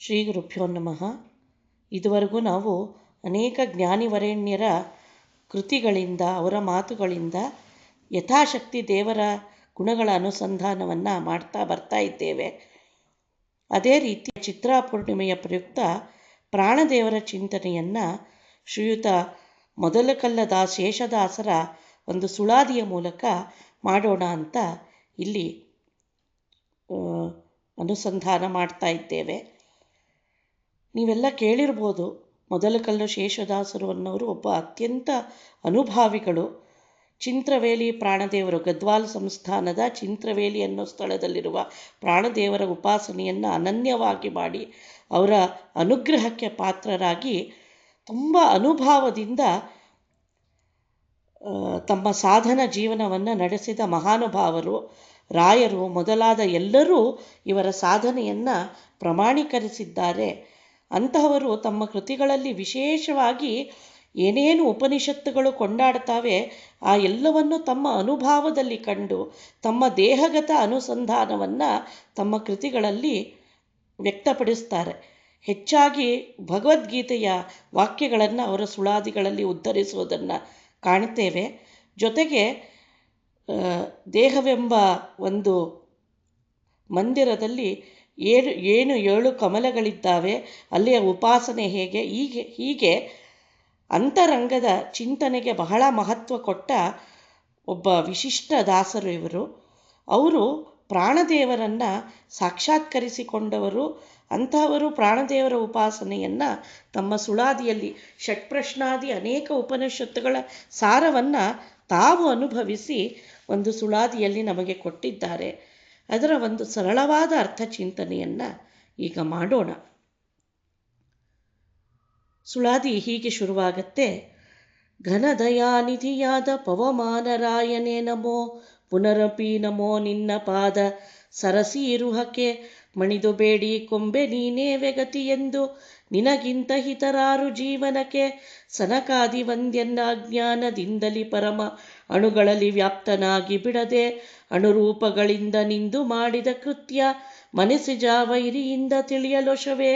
ಶ್ರೀ ಗುರುಭ್ಯೋ ನಮಃ. ಇದುವರೆಗೂ ನಾವು ಅನೇಕ ಜ್ಞಾನಿವರೇಣ್ಯರ ಕೃತಿಗಳಿಂದ, ಅವರ ಮಾತುಗಳಿಂದ ಯಥಾಶಕ್ತಿ ದೇವರ ಗುಣಗಳ ಅನುಸಂಧಾನವನ್ನು ಮಾಡ್ತಾ ಬರ್ತಾ ಇದ್ದೇವೆ. ಅದೇ ರೀತಿ ಚಿತ್ರಾ ಪೂರ್ಣಿಮೆಯ ಪ್ರಯುಕ್ತ ಪ್ರಾಣದೇವರ ಚಿಂತನೆಯನ್ನು ಶ್ರೀಯುತ ಮೊದಲಕಲ್ಲ ಶೇಷದಾಸರ ಒಂದು ಸುಳಾದಿಯ ಮೂಲಕ ಮಾಡೋಣ ಅಂತ ಇಲ್ಲಿ ಅನುಸಂಧಾನ ಮಾಡ್ತಾ ಇದ್ದೇವೆ. ನೀವೆಲ್ಲ ಕೇಳಿರ್ಬೋದು, ಮೊದಲಕಲ್ಲು ಶೇಷದಾಸರು ಅನ್ನೋರು ಒಬ್ಬ ಅತ್ಯಂತ ಅನುಭಾವಿಗಳು. ಚಿಂತ್ರವೇಲಿ ಪ್ರಾಣದೇವರು, ಗದ್ವಾಲ್ ಸಂಸ್ಥಾನದ ಚಿಂತ್ರವೇಲಿ ಅನ್ನೋ ಸ್ಥಳದಲ್ಲಿರುವ ಪ್ರಾಣದೇವರ ಉಪಾಸನೆಯನ್ನು ಅನನ್ಯವಾಗಿ ಮಾಡಿ ಅವರ ಅನುಗ್ರಹಕ್ಕೆ ಪಾತ್ರರಾಗಿ ತುಂಬ ಅನುಭಾವದಿಂದ ತಮ್ಮ ಸಾಧನ ಜೀವನವನ್ನು ನಡೆಸಿದ ಮಹಾನುಭಾವರು, ರಾಯರು ಮೊದಲಾದ ಎಲ್ಲರೂ ಇವರ ಸಾಧನೆಯನ್ನು ಪ್ರಮಾಣೀಕರಿಸಿದ್ದಾರೆ. ಅಂತಹವರು ತಮ್ಮ ಕೃತಿಗಳಲ್ಲಿ ವಿಶೇಷವಾಗಿ ಏನೇನು ಉಪನಿಷತ್ತುಗಳು ಕೊಂಡಾಡ್ತಾವೆ ಆ ಎಲ್ಲವನ್ನು ತಮ್ಮ ಅನುಭಾವದಲ್ಲಿ ಕಂಡು ತಮ್ಮ ದೇಹಗತ ಅನುಸಂಧಾನವನ್ನು ತಮ್ಮ ಕೃತಿಗಳಲ್ಲಿ ವ್ಯಕ್ತಪಡಿಸ್ತಾರೆ. ಹೆಚ್ಚಾಗಿ ಭಗವದ್ಗೀತೆಯ ವಾಕ್ಯಗಳನ್ನು ಅವರ ಸುಳಾದಿಗಳಲ್ಲಿ ಉದ್ಧರಿಸುವುದನ್ನು ಕಾಣ್ತೇವೆ. ಜೊತೆಗೆ ದೇಹವೆಂಬ ಒಂದು ಮಂದಿರದಲ್ಲಿ ಏಳು ಕಮಲಗಳಿದ್ದಾವೆ, ಅಲ್ಲಿಯ ಉಪಾಸನೆ ಹೇಗೆ, ಹೀಗೆ ಅಂತರಂಗದ ಚಿಂತನೆಗೆ ಬಹಳ ಮಹತ್ವ ಕೊಟ್ಟ ಒಬ್ಬ ವಿಶಿಷ್ಟ ದಾಸರು ಇವರು. ಅವರು ಪ್ರಾಣದೇವರನ್ನು ಸಾಕ್ಷಾತ್ಕರಿಸಿಕೊಂಡವರು. ಅಂತಹವರು ಪ್ರಾಣದೇವರ ಉಪಾಸನೆಯನ್ನು ತಮ್ಮ ಸುಳಾದಿಯಲ್ಲಿ ಷಟ್ಪ್ರಶ್ನಾದಿ ಅನೇಕ ಉಪನಿಷತ್ತುಗಳ ಸಾರವನ್ನು ತಾವು ಅನುಭವಿಸಿ ಒಂದು ಸುಳಾದಿಯಲ್ಲಿ ನಮಗೆ ಕೊಟ್ಟಿದ್ದಾರೆ. ಅದರ ಒಂದು ಸರಳವಾದ ಅರ್ಥ ಚಿಂತನೆಯನ್ನು ಈಗ ಮಾಡೋಣ. ಸುಳಾದಿ ಹೀಗೆ ಶುರುವಾಗತ್ತೆ. ಘನದಯಾನಿಧಿಯಾದ ಪವಮಾನರಾಯನೇ ನಮೋ, ಪುನರಪಿ ನಮೋ ನಿನ್ನ ಪಾದ ಸರಸೀರುಹಕ್ಕೆ, ಮಣಿದು ಬೇಡಿ ಕೊಂಬೆ ನೀನೇ ವೆಗತಿಯೆಂದು ನಿನಗಿಂತ ಹಿತರಾರು ಜೀವನಕ್ಕೆ, ಸನಕಾದಿ ವಂದ್ಯನ ಅಜ್ಞಾನದಿಂದಲಿ ಪರಮ ಅಣುಗಳಲ್ಲಿ ವ್ಯಾಪ್ತನಾಗಿ ಬಿಡದೆ, ಅಣುರೂಪಗಳಿಂದ ನಿಂದು ಮಾಡಿದ ಕೃತ್ಯ ಮನಸ್ಸಿಜ ವೈರಿಯಿಂದ ತಿಳಿಯಲೊಶವೇ,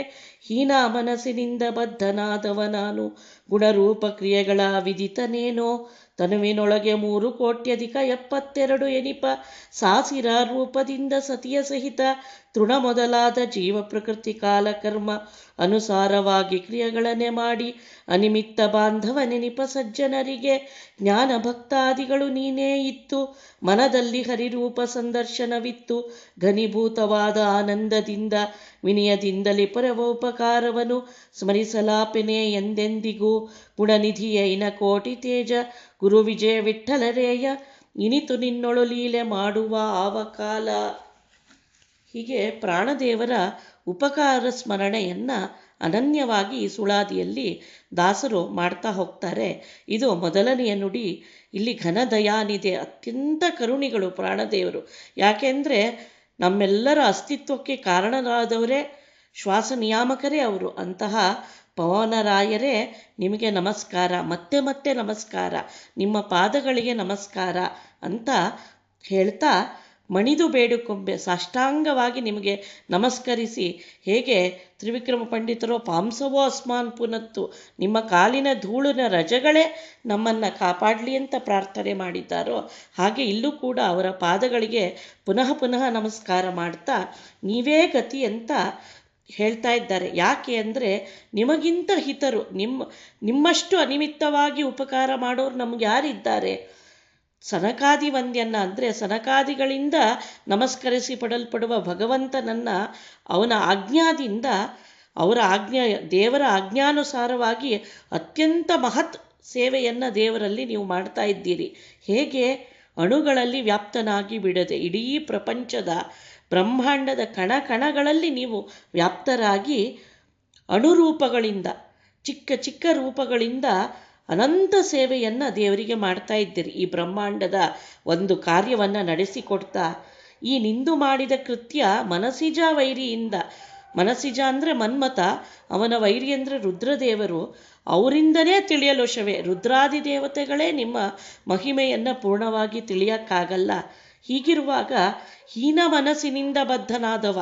ಹೀನ ಮನಸ್ಸಿನಿಂದ ಬದ್ಧನಾದವ ನಾನು ಗುಣರೂಪ ಕ್ರಿಯೆಗಳ ವಿದಿತನೇನೋ, ತನುವಿನೊಳಗೆ 3,72,000 ಎನಿಪ ಸಾಸಿರ ರೂಪದಿಂದ ಸತಿಯ ಸಹಿತ ತೃಣ ಮೊದಲಾದ ಜೀವ ಪ್ರಕೃತಿ ಕಾಲಕರ್ಮ ಅನುಸಾರವಾಗಿ ಕ್ರಿಯೆಗಳನ್ನೇ ಮಾಡಿ ಅನಿಮಿತ್ತ ಬಾಂಧವ ನೆನಿಪ ಸಜ್ಜನರಿಗೆ ಜ್ಞಾನ ಭಕ್ತಾದಿಗಳು ನೀನೇ ಇತ್ತು, ಮನದಲ್ಲಿ ಹರಿರೂಪ ಸಂದರ್ಶನವಿತ್ತು, ಘನೀಭೂತವಾದ ಆನಂದದಿಂದ ವಿನಯದಿಂದಲೇ ಪರವೋಪಕಾರವನ್ನು ಸ್ಮರಿಸಲಾಪೆನೆ ಎಂದೆಂದಿಗೂ. ಗುಣನಿಧಿಯೈನ ಕೋಟಿ ತೇಜ ಗುರು ವಿಜಯ ವಿಠ್ಠಲರೇಯ, ಇನಿತು ನಿನ್ನೊಳು ಲೀಲೆ ಮಾಡುವ ಆವಕಾಲ. ಹೀಗೆ ಪ್ರಾಣದೇವರ ಉಪಕಾರ ಸ್ಮರಣೆಯನ್ನು ಅನನ್ಯವಾಗಿ ಈ ಸುಳಾದಿಯಲ್ಲಿ ದಾಸರು ಮಾಡ್ತಾ ಹೋಗ್ತಾರೆ. ಇದು ಮೊದಲನೆಯ ನುಡಿ. ಇಲ್ಲಿ ಘನದಯಾನಿದೆ, ಅತ್ಯಂತ ಕರುಣಿಗಳು ಪ್ರಾಣದೇವರು. ಯಾಕೆಂದರೆ ನಮ್ಮೆಲ್ಲರ ಅಸ್ತಿತ್ವಕ್ಕೆ ಕಾರಣರಾದವರೇ, ಶ್ವಾಸ ನಿಯಾಮಕರೇ ಅವರು. ಅಂತಹ ಪವನರಾಯರೇ ನಿಮಗೆ ನಮಸ್ಕಾರ, ಮತ್ತೆ ಮತ್ತೆ ನಮಸ್ಕಾರ, ನಿಮ್ಮ ಪಾದಗಳಿಗೆ ನಮಸ್ಕಾರ ಅಂತ ಹೇಳ್ತಾ ಮಣಿದು ಬೇಡುಕೊಂಬೆ, ಸಾಷ್ಟಾಂಗವಾಗಿ ನಿಮಗೆ ನಮಸ್ಕರಿಸಿ, ಹೇಗೆ ತ್ರಿವಿಕ್ರಮ ಪಂಡಿತರೋ ಪಾಂಸವೋ ಅಸ್ಮಾನ್ ಪುನತ್ತು, ನಿಮ್ಮ ಕಾಲಿನ ಧೂಳಿನ ರಜಗಳೇ ನಮ್ಮನ್ನು ಕಾಪಾಡಲಿ ಅಂತ ಪ್ರಾರ್ಥನೆ ಮಾಡಿದ್ದಾರೋ, ಹಾಗೆ ಇಲ್ಲೂ ಕೂಡ ಅವರ ಪಾದಗಳಿಗೆ ಪುನಃ ಪುನಃ ನಮಸ್ಕಾರ ಮಾಡ್ತಾ ನೀವೇ ಗತಿ ಅಂತ ಹೇಳ್ತಾ ಇದ್ದಾರೆ. ಯಾಕೆ ಅಂದರೆ ನಿಮಗಿಂತ ಹಿತರು, ನಿಮ್ಮಷ್ಟು ಅನಿಮಿತ್ತವಾಗಿ ಉಪಕಾರ ಮಾಡೋರು ನಮ್ಗೆ ಯಾರಿದ್ದಾರೆ? ಸನಕಾದಿ ವಂದ್ಯನ್ನ ಅಂದರೆ ಸನಕಾದಿಗಳಿಂದ ನಮಸ್ಕರಿಸಿ ಪಡಲ್ಪಡುವ ಭಗವಂತನನ್ನು ಅವನ ಆಜ್ಞಾದಿಂದ, ದೇವರ ಆಜ್ಞಾನುಸಾರವಾಗಿ ಅತ್ಯಂತ ಮಹತ್ ಸೇವೆಯನ್ನು ದೇವರಲ್ಲಿ ನೀವು ಮಾಡ್ತಾ ಇದ್ದೀರಿ. ಹೇಗೆ? ಅಣುಗಳಲ್ಲಿ ವ್ಯಾಪ್ತನಾಗಿ ಬಿಡದೆ ಇಡೀ ಪ್ರಪಂಚದ ಬ್ರಹ್ಮಾಂಡದ ಕಣಗಳಲ್ಲಿ ನೀವು ವ್ಯಾಪ್ತರಾಗಿ ಅಣುರೂಪಗಳಿಂದ, ಚಿಕ್ಕ ಚಿಕ್ಕ ರೂಪಗಳಿಂದ ಅನಂತ ಸೇವೆಯನ್ನು ದೇವರಿಗೆ ಮಾಡ್ತಾ ಇದ್ದೀರಿ. ಈ ಬ್ರಹ್ಮಾಂಡದ ಒಂದು ಕಾರ್ಯವನ್ನು ನಡೆಸಿಕೊಡ್ತಾ ಈ ನಿಂದು ಮಾಡಿದ ಕೃತ್ಯ ಮನಸ್ಸಿಜ ವೈರಿಯಿಂದ, ಮನಸ್ಸಿಜ ಅಂದರೆ ಮನ್ಮಥ, ಅವನ ವೈರಿ ಅಂದರೆ ರುದ್ರದೇವರು, ಅವರಿಂದನೇ ತಿಳಿಯಲೋಶವೇ. ರುದ್ರಾದಿ ದೇವತೆಗಳೇ ನಿಮ್ಮ ಮಹಿಮೆಯನ್ನು ಪೂರ್ಣವಾಗಿ ತಿಳಿಯೋಕ್ಕಾಗಲ್ಲ. ಹೀಗಿರುವಾಗ ಹೀನ ಮನಸ್ಸಿನಿಂದ ಬದ್ಧನಾದವ,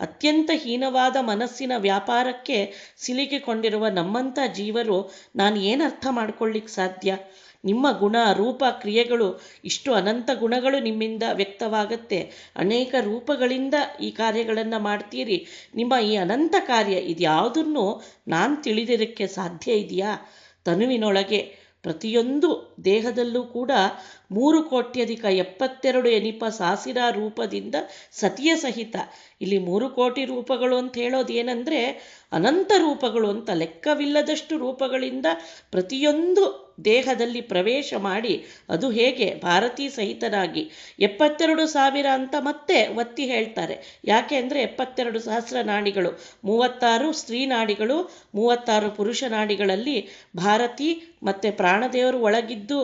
ಅತ್ಯಂತ ಹೀನವಾದ ಮನಸ್ಸಿನ ವ್ಯಾಪಾರಕ್ಕೆ ಸಿಲುಕಿಕೊಂಡಿರುವ ನಮ್ಮಂಥ ಜೀವರು ನಾನು ಏನು ಅರ್ಥ ಮಾಡ್ಕೊಳ್ಳಿಕ್ಕೆ ಸಾಧ್ಯ? ನಿಮ್ಮ ಗುಣ ರೂಪ ಕ್ರಿಯೆಗಳು, ಇಷ್ಟು ಅನಂತ ಗುಣಗಳು ನಿಮ್ಮಿಂದ ವ್ಯಕ್ತವಾಗತ್ತೆ. ಅನೇಕ ರೂಪಗಳಿಂದ ಈ ಕಾರ್ಯಗಳನ್ನು ಮಾಡ್ತೀರಿ. ನಿಮ್ಮ ಈ ಅನಂತ ಕಾರ್ಯ ಇದ್ಯಾವುದನ್ನು ನಾನು ತಿಳಿದಿರೋಕ್ಕೆ ಸಾಧ್ಯ ಇದೆಯಾ? ತನುವಿನೊಳಗೆ ಪ್ರತಿಯೊಂದು ದೇಹದಲ್ಲೂ ಕೂಡ 3,72 ಎನಿಪ ಸಾಸಿರ ರೂಪದಿಂದ ಸತಿಯ ಸಹಿತ. ಇಲ್ಲಿ 3 ಕೋಟಿ ರೂಪಗಳು ಅಂತ ಹೇಳೋದು ಏನಂದರೆ ಅನಂತ ರೂಪಗಳು ಅಂತ, ಲೆಕ್ಕವಿಲ್ಲದಷ್ಟು ರೂಪಗಳಿಂದ ಪ್ರತಿಯೊಂದು ದೇಹದಲ್ಲಿ ಪ್ರವೇಶ ಮಾಡಿ, ಅದು ಹೇಗೆ ಭಾರತೀ ಸಹಿತನಾಗಿ 72,000 ಅಂತ ಮತ್ತೆ ಒತ್ತಿ ಹೇಳ್ತಾರೆ. ಯಾಕೆ ಅಂದರೆ 72,000 ನಾಡಿಗಳು, 36 ಸ್ತ್ರೀ ನಾಡಿಗಳು, 36 ಪುರುಷ ನಾಡಿಗಳಲ್ಲಿ ಭಾರತಿ ಮತ್ತು ಪ್ರಾಣದೇವರು ಒಳಗಿದ್ದು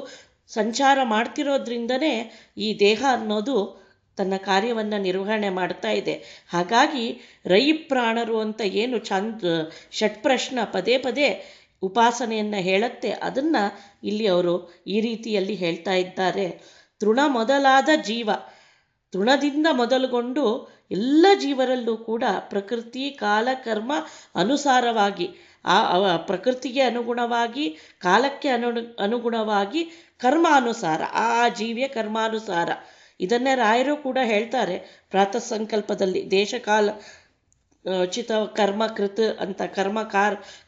ಸಂಚಾರ ಮಾಡ್ತಿರೋದ್ರಿಂದನೇ ಈ ದೇಹ ಅನ್ನೋದು ತನ್ನ ಕಾರ್ಯವನ್ನು ನಿರ್ವಹಣೆ ಮಾಡ್ತಾ ಇದೆ. ಹಾಗಾಗಿ ರೈಪ್ರಾಣರು ಅಂತ ಏನು ಷಟ್ಪ್ರಶ್ನ ಪದೇ ಪದೇ ಉಪಾಸನೆಯನ್ನು ಹೇಳುತ್ತೆ, ಅದನ್ನು ಇಲ್ಲಿ ಅವರು ಈ ರೀತಿಯಲ್ಲಿ ಹೇಳ್ತಾ ಇದ್ದಾರೆ. ತೃಣ ಮೊದಲಾದ ಜೀವ, ತೃಣದಿಂದ ಮೊದಲುಗೊಂಡು ಎಲ್ಲ ಜೀವರಲ್ಲೂ ಕೂಡ ಪ್ರಕೃತಿ ಕಾಲ ಕರ್ಮ ಅನುಸಾರವಾಗಿ, ಪ್ರಕೃತಿಗೆ ಅನುಗುಣವಾಗಿ, ಕಾಲಕ್ಕೆ ಅನುಗುಣವಾಗಿ, ಕರ್ಮಾನುಸಾರ, ಆ ಜೀವಿಯ ಕರ್ಮಾನುಸಾರ. ಇದನ್ನೇ ರಾಯರು ಕೂಡ ಹೇಳ್ತಾರೆ ಪ್ರಾತಃ ಸಂಕಲ್ಪದಲ್ಲಿ, ದೇಶಕಾಲ ಉಚಿತ ಕರ್ಮಕೃತ್ ಅಂತ,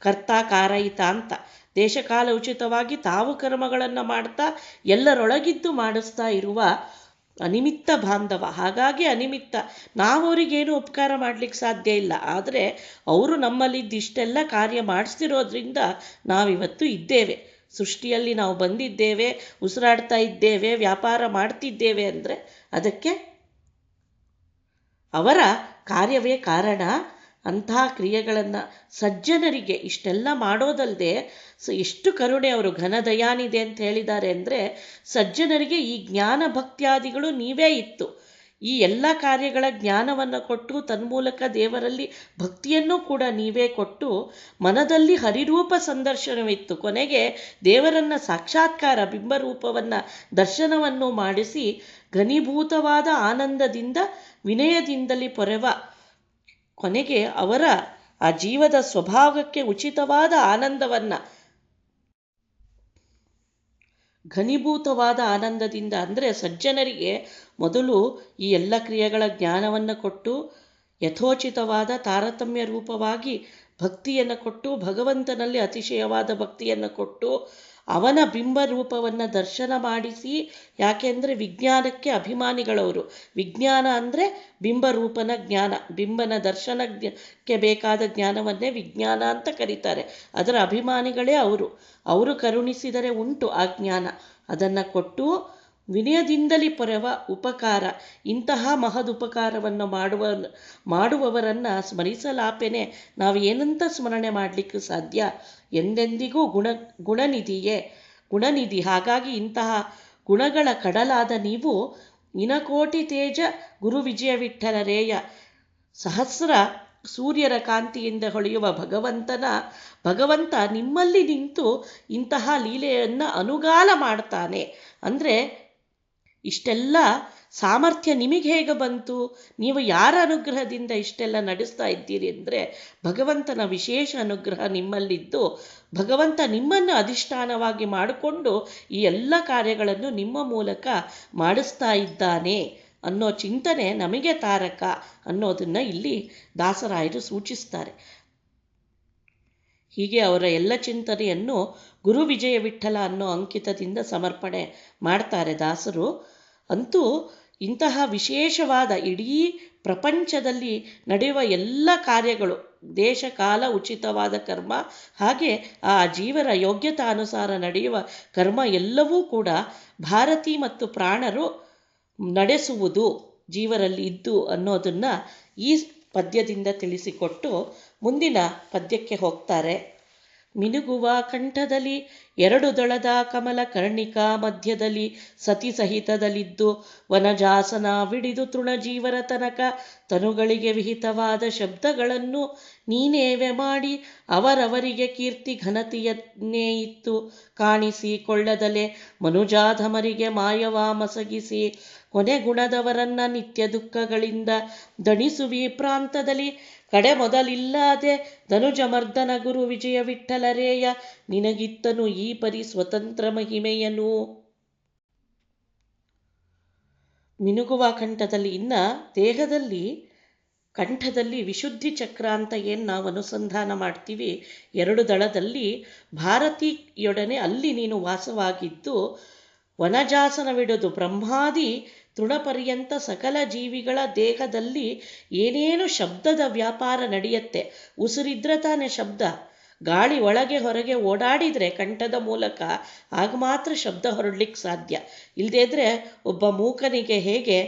ಕರ್ತ ಕಾರಯಿತ ಅಂತ. ದೇಶಕಾಲ ಉಚಿತವಾಗಿ ತಾವು ಕರ್ಮಗಳನ್ನು ಮಾಡ್ತಾ ಎಲ್ಲರೊಳಗಿದ್ದು ಮಾಡಿಸ್ತಾ ಇರುವ ಅನಿಮಿತ್ತ ಬಾಂಧವ. ಹಾಗಾಗಿ ಅನಿಮಿತ್ತ, ನಾವು ಅವರಿಗೇನು ಉಪಕಾರ ಮಾಡಲಿಕ್ಕೆ ಸಾಧ್ಯ ಇಲ್ಲ. ಆದರೆ ಅವರು ನಮ್ಮಲ್ಲಿದ್ದು ಇಷ್ಟೆಲ್ಲ ಕಾರ್ಯ ಮಾಡಿಸ್ತಿರೋದ್ರಿಂದ ನಾವಿವತ್ತು ಇದ್ದೇವೆ, ಸೃಷ್ಟಿಯಲ್ಲಿ ನಾವು ಬಂದಿದ್ದೇವೆ, ಉಸಿರಾಡ್ತಾ ಇದ್ದೇವೆ, ವ್ಯಾಪಾರ ಮಾಡ್ತಿದ್ದೇವೆ ಅಂದರೆ ಅದಕ್ಕೆ ಅವರ ಕಾರ್ಯವೇ ಕಾರಣ. ಅಂತಹ ಕ್ರಿಯೆಗಳನ್ನು ಸಜ್ಜನರಿಗೆ ಇಷ್ಟೆಲ್ಲ ಮಾಡೋದಲ್ಲದೆ ಎಷ್ಟು ಕರುಣೆ, ಅವರು ಘನದಯಾನಿದೆ ಅಂತ ಹೇಳಿದ್ದಾರೆ ಅಂದರೆ, ಸಜ್ಜನರಿಗೆ ಈ ಜ್ಞಾನ ಭಕ್ತ್ಯಾದಿಗಳು ನೀವೇ ಇತ್ತು. ಈ ಎಲ್ಲ ಕಾರ್ಯಗಳ ಜ್ಞಾನವನ್ನು ಕೊಟ್ಟು ತನ್ಮೂಲಕ ದೇವರಲ್ಲಿ ಭಕ್ತಿಯನ್ನು ಕೂಡ ನೀವೇ ಕೊಟ್ಟು ಮನದಲ್ಲಿ ಹರಿರೂಪ ಸಂದರ್ಶನವಿತ್ತು. ಕೊನೆಗೆ ದೇವರನ್ನು ಸಾಕ್ಷಾತ್ಕಾರ ಬಿಂಬರೂಪವನ್ನು ದರ್ಶನವನ್ನು ಮಾಡಿಸಿ ಘನೀಭೂತವಾದ ಆನಂದದಿಂದ ವಿನಯದಿಂದಲೇ ಪೊರೆವ, ಕೊನೆಗೆ ಅವರ ಆ ಜೀವದ ಸ್ವಭಾವಕ್ಕೆ ಉಚಿತವಾದ ಆನಂದವನ್ನು, ಘನೀಭೂತವಾದ ಆನಂದದಿಂದ ಅಂದರೆ ಸಜ್ಜನರಿಗೆ ಮೊದಲು ಈ ಎಲ್ಲ ಕ್ರಿಯೆಗಳ ಜ್ಞಾನವನ್ನು ಕೊಟ್ಟು ಯಥೋಚಿತವಾದ ತಾರತಮ್ಯ ರೂಪವಾಗಿ ಭಕ್ತಿಯನ್ನು ಕೊಟ್ಟು, ಭಗವಂತನಲ್ಲಿ ಅತಿಶಯವಾದ ಭಕ್ತಿಯನ್ನು ಕೊಟ್ಟು ಅವನ ಬಿಂಬ ರೂಪವನ್ನು ದರ್ಶನ ಮಾಡಿಸಿ. ಯಾಕೆಂದರೆ ವಿಜ್ಞಾನಕ್ಕೆ ಅಭಿಮಾನಿಗಳವರು. ವಿಜ್ಞಾನ ಅಂದರೆ ಬಿಂಬರೂಪನ ಜ್ಞಾನ, ಬಿಂಬನ ದರ್ಶನಕ್ಕೆ ಬೇಕಾದ ಜ್ಞಾನವನ್ನೇ ವಿಜ್ಞಾನ ಅಂತ ಕರೀತಾರೆ. ಅದರ ಅಭಿಮಾನಿಗಳೇ ಅವರು ಕರುಣಿಸಿದರೆ ಉಂಟು ಆ ಜ್ಞಾನ. ಅದನ್ನು ಕೊಟ್ಟು ವಿನಯದಿಂದಲೇ ಪೊರೆವ ಉಪಕಾರ, ಇಂತಹ ಮಹದುಪಕಾರವನ್ನು ಮಾಡುವವರನ್ನು ಸ್ಮರಿಸಲಾಪೇನೆ ನಾವು ಏನಂತ ಸ್ಮರಣೆ ಮಾಡಲಿಕ್ಕೆ ಸಾಧ್ಯ? ಎಂದೆಂದಿಗೂ ಗುಣನಿಧಿ. ಹಾಗಾಗಿ ಇಂತಹ ಗುಣಗಳ ಕಡಲಾದ ನೀವು ಇನಕೋಟಿ ತೇಜ ಗುರು ವಿಜಯ ವಿಠ್ಠಲರೇಯ, ಸಹಸ್ರ ಸೂರ್ಯರ ಕಾಂತಿಯಿಂದ ಹೊಳೆಯುವ ಭಗವಂತ ನಿಮ್ಮಲ್ಲಿ ನಿಂತು ಇಂತಹ ಲೀಲೆಯನ್ನು ಅನುಗಾಲ ಮಾಡ್ತಾನೆ. ಅಂದರೆ ಇಷ್ಟೆಲ್ಲ ಸಾಮರ್ಥ್ಯ ನಿಮಗೆ ಹೇಗೆ ಬಂತು? ನೀವು ಯಾರ ಅನುಗ್ರಹದಿಂದ ಇಷ್ಟೆಲ್ಲ ನಡೆಸ್ತಾ ಇದ್ದೀರಿ ಅಂದರೆ ಭಗವಂತನ ವಿಶೇಷ ಅನುಗ್ರಹ ನಿಮ್ಮಲ್ಲಿದ್ದು, ಭಗವಂತ ನಿಮ್ಮನ್ನು ಅಧಿಷ್ಠಾನವಾಗಿ ಮಾಡಿಕೊಂಡು ಈ ಎಲ್ಲ ಕಾರ್ಯಗಳನ್ನು ನಿಮ್ಮ ಮೂಲಕ ಮಾಡಿಸ್ತಾ ಇದ್ದಾನೆ ಅನ್ನೋ ಚಿಂತನೆ ನಮಗೆ ತಾರಕ ಅನ್ನೋದನ್ನು ಇಲ್ಲಿ ದಾಸರಾಯರು ಸೂಚಿಸ್ತಾರೆ. ಹೀಗೆ ಅವರ ಎಲ್ಲ ಚಿಂತನೆಯನ್ನು ಗುರು ವಿಜಯ ವಿಠ್ಠಲ ಅನ್ನೋ ಅಂಕಿತದಿಂದ ಸಮರ್ಪಣೆ ಮಾಡ್ತಾರೆ ದಾಸರು. ಅಂತೂ ಇಂತಹ ವಿಶೇಷವಾದ ಇಡೀ ಪ್ರಪಂಚದಲ್ಲಿ ನಡೆಯುವ ಎಲ್ಲ ಕಾರ್ಯಗಳು ದೇಶ ಕಾಲ ಉಚಿತವಾದ ಕರ್ಮ, ಹಾಗೆ ಆ ಜೀವರ ಯೋಗ್ಯತಾನುಸಾರ ನಡೆಯುವ ಕರ್ಮ ಎಲ್ಲವೂ ಕೂಡ ಭಾರತಿ ಮತ್ತು ಪ್ರಾಣರು ನಡೆಸುವುದು ಜೀವರಲ್ಲಿ ಇದ್ದು ಅನ್ನೋದನ್ನು ಈ ಪದ್ಯದಿಂದ ತಿಳಿಸಿಕೊಟ್ಟು ಮುಂದಿನ ಪದ್ಯಕ್ಕೆ ಹೋಗ್ತಾರೆ. ಮಿನುಗುವ ಕಂಠದಲ್ಲಿ ಎರಡು ದಳದ ಕಮಲ ಕರ್ಣಿಕಾ ಮಧ್ಯದಲ್ಲಿ ಸತಿ ಸಹಿತದಲ್ಲಿದ್ದು ವನಜಾಸನ ವಿಡಿದು ತೃಣಜೀವರ ತನಕ ತನುಗಳಿಗೆ ವಿಹಿತವಾದ ಶಬ್ದಗಳನ್ನು ನೀನೇವೆ ಮಾಡಿ ಅವರವರಿಗೆ ಕೀರ್ತಿ ಘನತೆಯನ್ನೇ ಇತ್ತು ಕಾಣಿಸಿಕೊಳ್ಳದಲೆ ಮನುಜಾಧಮರಿಗೆ ಮಾಯವಾ ಮಸಗಿಸಿ ಕೊನೆ ಗುಣದವರನ್ನ ನಿತ್ಯ ದುಃಖಗಳಿಂದ ದಣಿಸುವಿ ಪ್ರಾಂತದಲ್ಲಿ ಕಡೆ ಮೊದಲಿಲ್ಲದೆ ಧನುಜಮರ್ದನ ಗುರು ವಿಜಯ ವಿಠ್ಠಲರೇಯ ನಿನಗಿತ್ತನು ಈ ಪರಿ ಸ್ವತಂತ್ರ ಮಹಿಮೆಯನು. ಮಿನುಗುವ ಕಂಠದಲ್ಲಿ ಇನ್ನ ದೇಹದಲ್ಲಿ ಕಂಠದಲ್ಲಿ ವಿಶುದ್ಧಿ ಚಕ್ರ ಅಂತ ಏನು ನಾವು ಅನುಸಂಧಾನ ಮಾಡ್ತೀವಿ, ಎರಡು ದಳದಲ್ಲಿ ಭಾರತಿಯೊಡನೆ ಅಲ್ಲಿ ನೀನು ವಾಸವಾಗಿದ್ದು ವನಜಾಸನವಿಡೋದು ಬ್ರಹ್ಮಾದಿ ತೃಣಪರ್ಯಂತ ಸಕಲ ಜೀವಿಗಳ ದೇಹದಲ್ಲಿ ಏನೇನು ಶಬ್ದದ ವ್ಯಾಪಾರ ನಡೆಯುತ್ತೆ. ಉಸಿರಿದ್ರೆ ತಾನೇ ಶಬ್ದ, ಗಾಳಿ ಒಳಗೆ ಹೊರಗೆ ಓಡಾಡಿದರೆ ಕಂಠದ ಮೂಲಕ ಆಗ ಮಾತ್ರ ಶಬ್ದ ಹೊರಡ್ಲಿಕ್ಕೆ ಸಾಧ್ಯ. ಇಲ್ಲದೇ ಇದ್ರೆ ಒಬ್ಬ ಮೂಕನಿಗೆ ಹೇಗೆ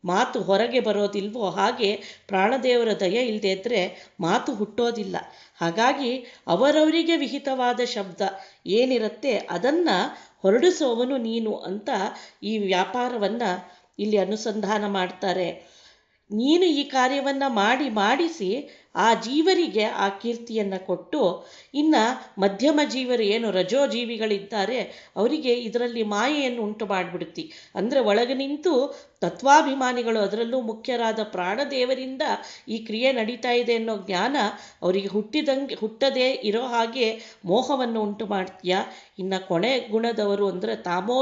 ಮಾತು ಹೊರಗೆ ಬರೋದಿಲ್ವೋ ಹಾಗೆ ಪ್ರಾಣದೇವರ ದಯ ಇಲ್ಲದೇ ಇದ್ದರೆ ಮಾತು ಹುಟ್ಟೋದಿಲ್ಲ. ಹಾಗಾಗಿ ಅವರವರಿಗೆ ವಿಹಿತವಾದ ಶಬ್ದ ಏನಿರುತ್ತೆ ಅದನ್ನು ಹೊರಡಿಸೋವನು ನೀನು ಅಂತ ಈ ವ್ಯಾಪಾರವನ್ನು ಇಲ್ಲಿ ಅನುಸಂಧಾನ ಮಾಡ್ತಾರೆ. ನೀನು ಈ ಕಾರ್ಯವನ್ನು ಮಾಡಿಸಿ ಆ ಜೀವರಿಗೆ ಆ ಕೀರ್ತಿಯನ್ನು ಕೊಟ್ಟು, ಇನ್ನು ಮಧ್ಯಮ ಜೀವರು ಏನು ರಜೋ ಜೀವಿಗಳಿದ್ದಾರೆ ಅವರಿಗೆ ಇದರಲ್ಲಿ ಮಾಯೆಯನ್ನು ಉಂಟು ಮಾಡಿಬಿಡ್ತಿ. ಅಂದರೆ ಒಳಗೆ ನಿಂತು ತತ್ವಾಭಿಮಾನಿಗಳು, ಅದರಲ್ಲೂ ಮುಖ್ಯರಾದ ಪ್ರಾಣದೇವರಿಂದ ಈ ಕ್ರಿಯೆ ನಡೀತಾ ಇದೆ ಅನ್ನೋ ಜ್ಞಾನ ಅವರಿಗೆ ಹುಟ್ಟದೇ ಇರೋ ಹಾಗೆ ಮೋಹವನ್ನು ಉಂಟು ಮಾಡ್ತೀಯ. ಇನ್ನು ಕೊನೆ ಗುಣದವರು ಅಂದರೆ ತಾಮೋ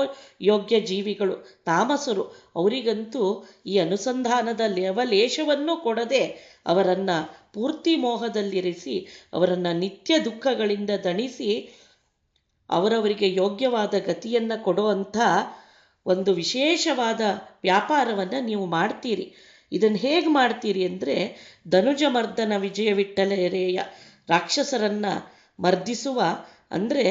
ಯೋಗ್ಯ ಜೀವಿಗಳು, ತಾಮಸರು, ಅವರಿಗಂತೂ ಈ ಅನುಸಂಧಾನದ ಲವಲೇಶವನ್ನು ಕೊಡದೆ ಅವರನ್ನು ಪೂರ್ತಿ ಮೋಹದಲ್ಲಿರಿಸಿ ಅವರನ್ನು ನಿತ್ಯ ದುಃಖಗಳಿಂದ ದಣಿಸಿ ಅವರವರಿಗೆ ಯೋಗ್ಯವಾದ ಗತಿಯನ್ನು ಕೊಡುವಂಥ ಒಂದು ವಿಶೇಷವಾದ ವ್ಯಾಪಾರವನ್ನು ನೀವು ಮಾಡ್ತೀರಿ. ಇದನ್ನು ಹೇಗೆ ಮಾಡ್ತೀರಿ ಅಂದರೆ ಧನುಜಮರ್ದನ ವಿಜಯ ವಿಠ್ಠಲರೇಯ, ರಾಕ್ಷಸರನ್ನು ಮರ್ದಿಸುವ ಅಂದರೆ